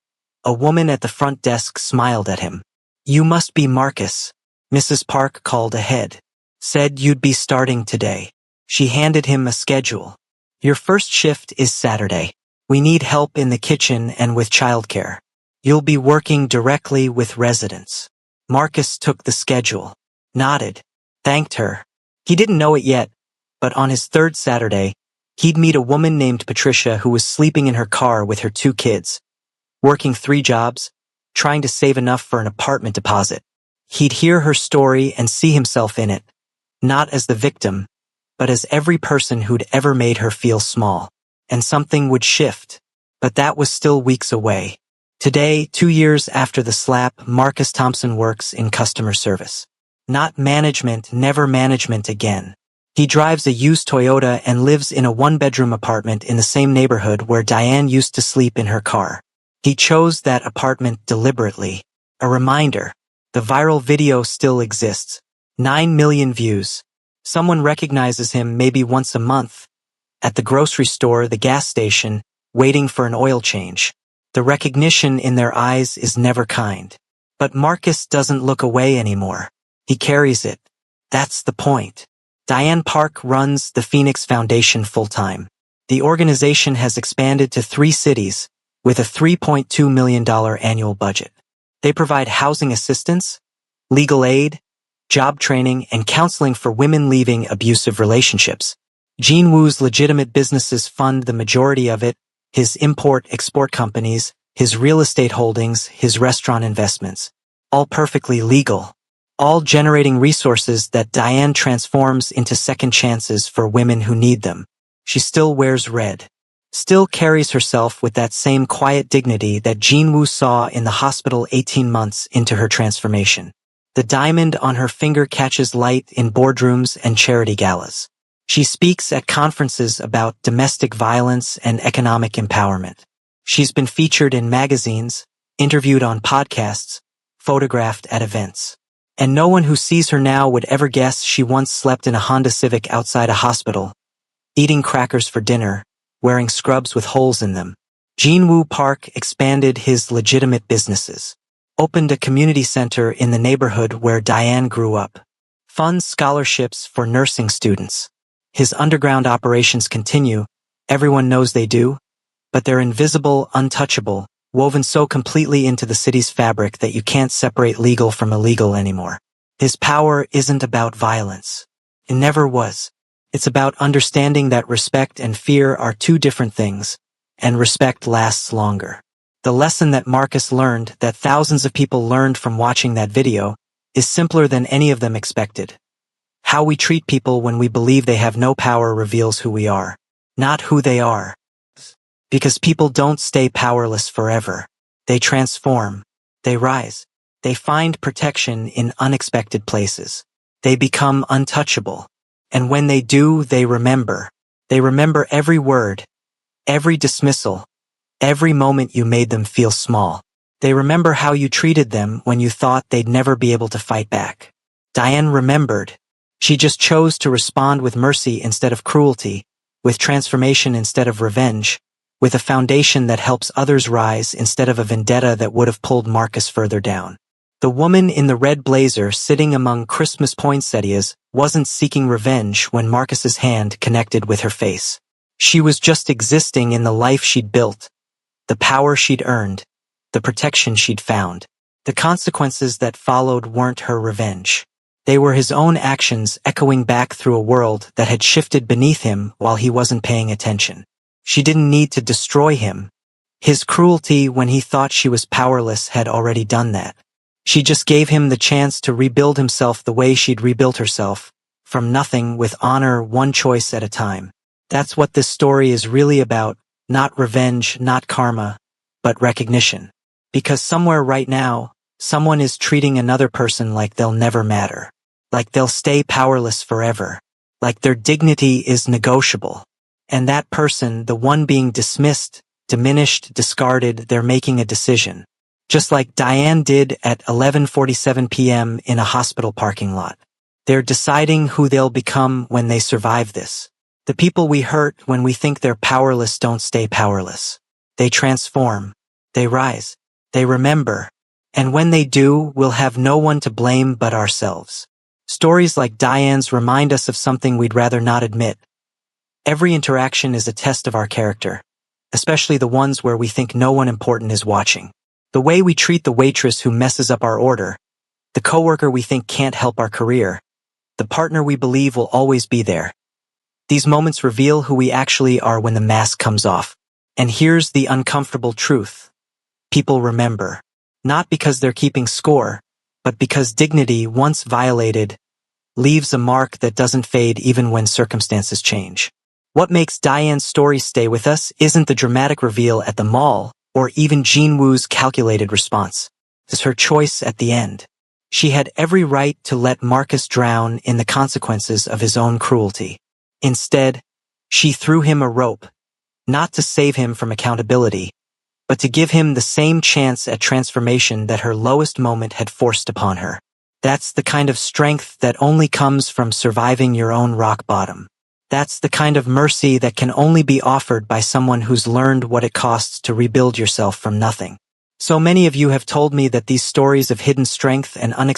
a woman at the front desk smiled at him. You must be Marcus. Mrs. Park called ahead. Said you'd be starting today. She handed him a schedule. Your first shift is Saturday. We need help in the kitchen and with childcare. You'll be working directly with residents. Marcus took the schedule, nodded, thanked her. He didn't know it yet, but on his 3rd Saturday, he'd meet a woman named Patricia who was sleeping in her car with her 2 kids, working 3 jobs, trying to save enough for an apartment deposit. He'd hear her story and see himself in it, not as the victim, but as every person who'd ever made her feel small. And something would shift, but that was still weeks away. Today, 2 years after the slap, Marcus Thompson works in customer service. Not management, never management again. He drives a used Toyota and lives in a 1-bedroom apartment in the same neighborhood where Diane used to sleep in her car. He chose that apartment deliberately. A reminder. The viral video still exists. 9 million views. Someone recognizes him maybe once a month. At the grocery store, the gas station, waiting for an oil change. The recognition in their eyes is never kind. But Marcus doesn't look away anymore. He carries it. That's the point. Diane Park runs the Phoenix Foundation full-time. The organization has expanded to 3 cities, with a $3.2 million annual budget. They provide housing assistance, legal aid, job training, and counseling for women leaving abusive relationships. Jinwoo's legitimate businesses fund the majority of it, his import-export companies, his real estate holdings, his restaurant investments. All perfectly legal. All generating resources that Diane transforms into second chances for women who need them. She still wears red. Still carries herself with that same quiet dignity that Jinwoo saw in the hospital 18 months into her transformation. The diamond on her finger catches light in boardrooms and charity galas. She speaks at conferences about domestic violence and economic empowerment. She's been featured in magazines, interviewed on podcasts, photographed at events. And no one who sees her now would ever guess she once slept in a Honda Civic outside a hospital, eating crackers for dinner, wearing scrubs with holes in them. Jinwoo Park expanded his legitimate businesses, opened a community center in the neighborhood where Diane grew up, funds scholarships for nursing students. His underground operations continue, everyone knows they do, but they're invisible, untouchable, woven so completely into the city's fabric that you can't separate legal from illegal anymore. His power isn't about violence. It never was. It's about understanding that respect and fear are 2 different things, and respect lasts longer. The lesson that Marcus learned, that thousands of people learned from watching that video, is simpler than any of them expected. How we treat people when we believe they have no power reveals who we are, not who they are. Because people don't stay powerless forever. They transform. They rise. They find protection in unexpected places. They become untouchable. And when they do, they remember. They remember every word, every dismissal, every moment you made them feel small. They remember how you treated them when you thought they'd never be able to fight back. Diane remembered. She just chose to respond with mercy instead of cruelty, with transformation instead of revenge, with a foundation that helps others rise instead of a vendetta that would have pulled Marcus further down. The woman in the red blazer sitting among Christmas poinsettias wasn't seeking revenge when Marcus's hand connected with her face. She was just existing in the life she'd built, the power she'd earned, the protection she'd found. The consequences that followed weren't her revenge. They were his own actions echoing back through a world that had shifted beneath him while he wasn't paying attention. She didn't need to destroy him. His cruelty when he thought she was powerless had already done that. She just gave him the chance to rebuild himself the way she'd rebuilt herself, from nothing, with honor, one choice at a time. That's what this story is really about, not revenge, not karma, but recognition. Because somewhere right now, someone is treating another person like they'll never matter. Like they'll stay powerless forever. Like their dignity is negotiable. And that person, the one being dismissed, diminished, discarded, they're making a decision. Just like Diane did at 11:47 p.m. in a hospital parking lot. They're deciding who they'll become when they survive this. The people we hurt when we think they're powerless don't stay powerless. They transform. They rise. They remember. And when they do, we'll have no one to blame but ourselves. Stories like Diane's remind us of something we'd rather not admit. Every interaction is a test of our character, especially the ones where we think no one important is watching. The way we treat the waitress who messes up our order, the coworker we think can't help our career, the partner we believe will always be there. These moments reveal who we actually are when the mask comes off. And here's the uncomfortable truth. People remember. Not because they're keeping score, but because dignity, once violated, leaves a mark that doesn't fade even when circumstances change. What makes Diane's story stay with us isn't the dramatic reveal at the mall, or even Jean Woo's calculated response. It's her choice at the end. She had every right to let Marcus drown in the consequences of his own cruelty. Instead, she threw him a rope, not to save him from accountability, but to give him the same chance at transformation that her lowest moment had forced upon her. That's the kind of strength that only comes from surviving your own rock bottom. That's the kind of mercy that can only be offered by someone who's learned what it costs to rebuild yourself from nothing. So many of you have told me that these stories of hidden strength and unexpected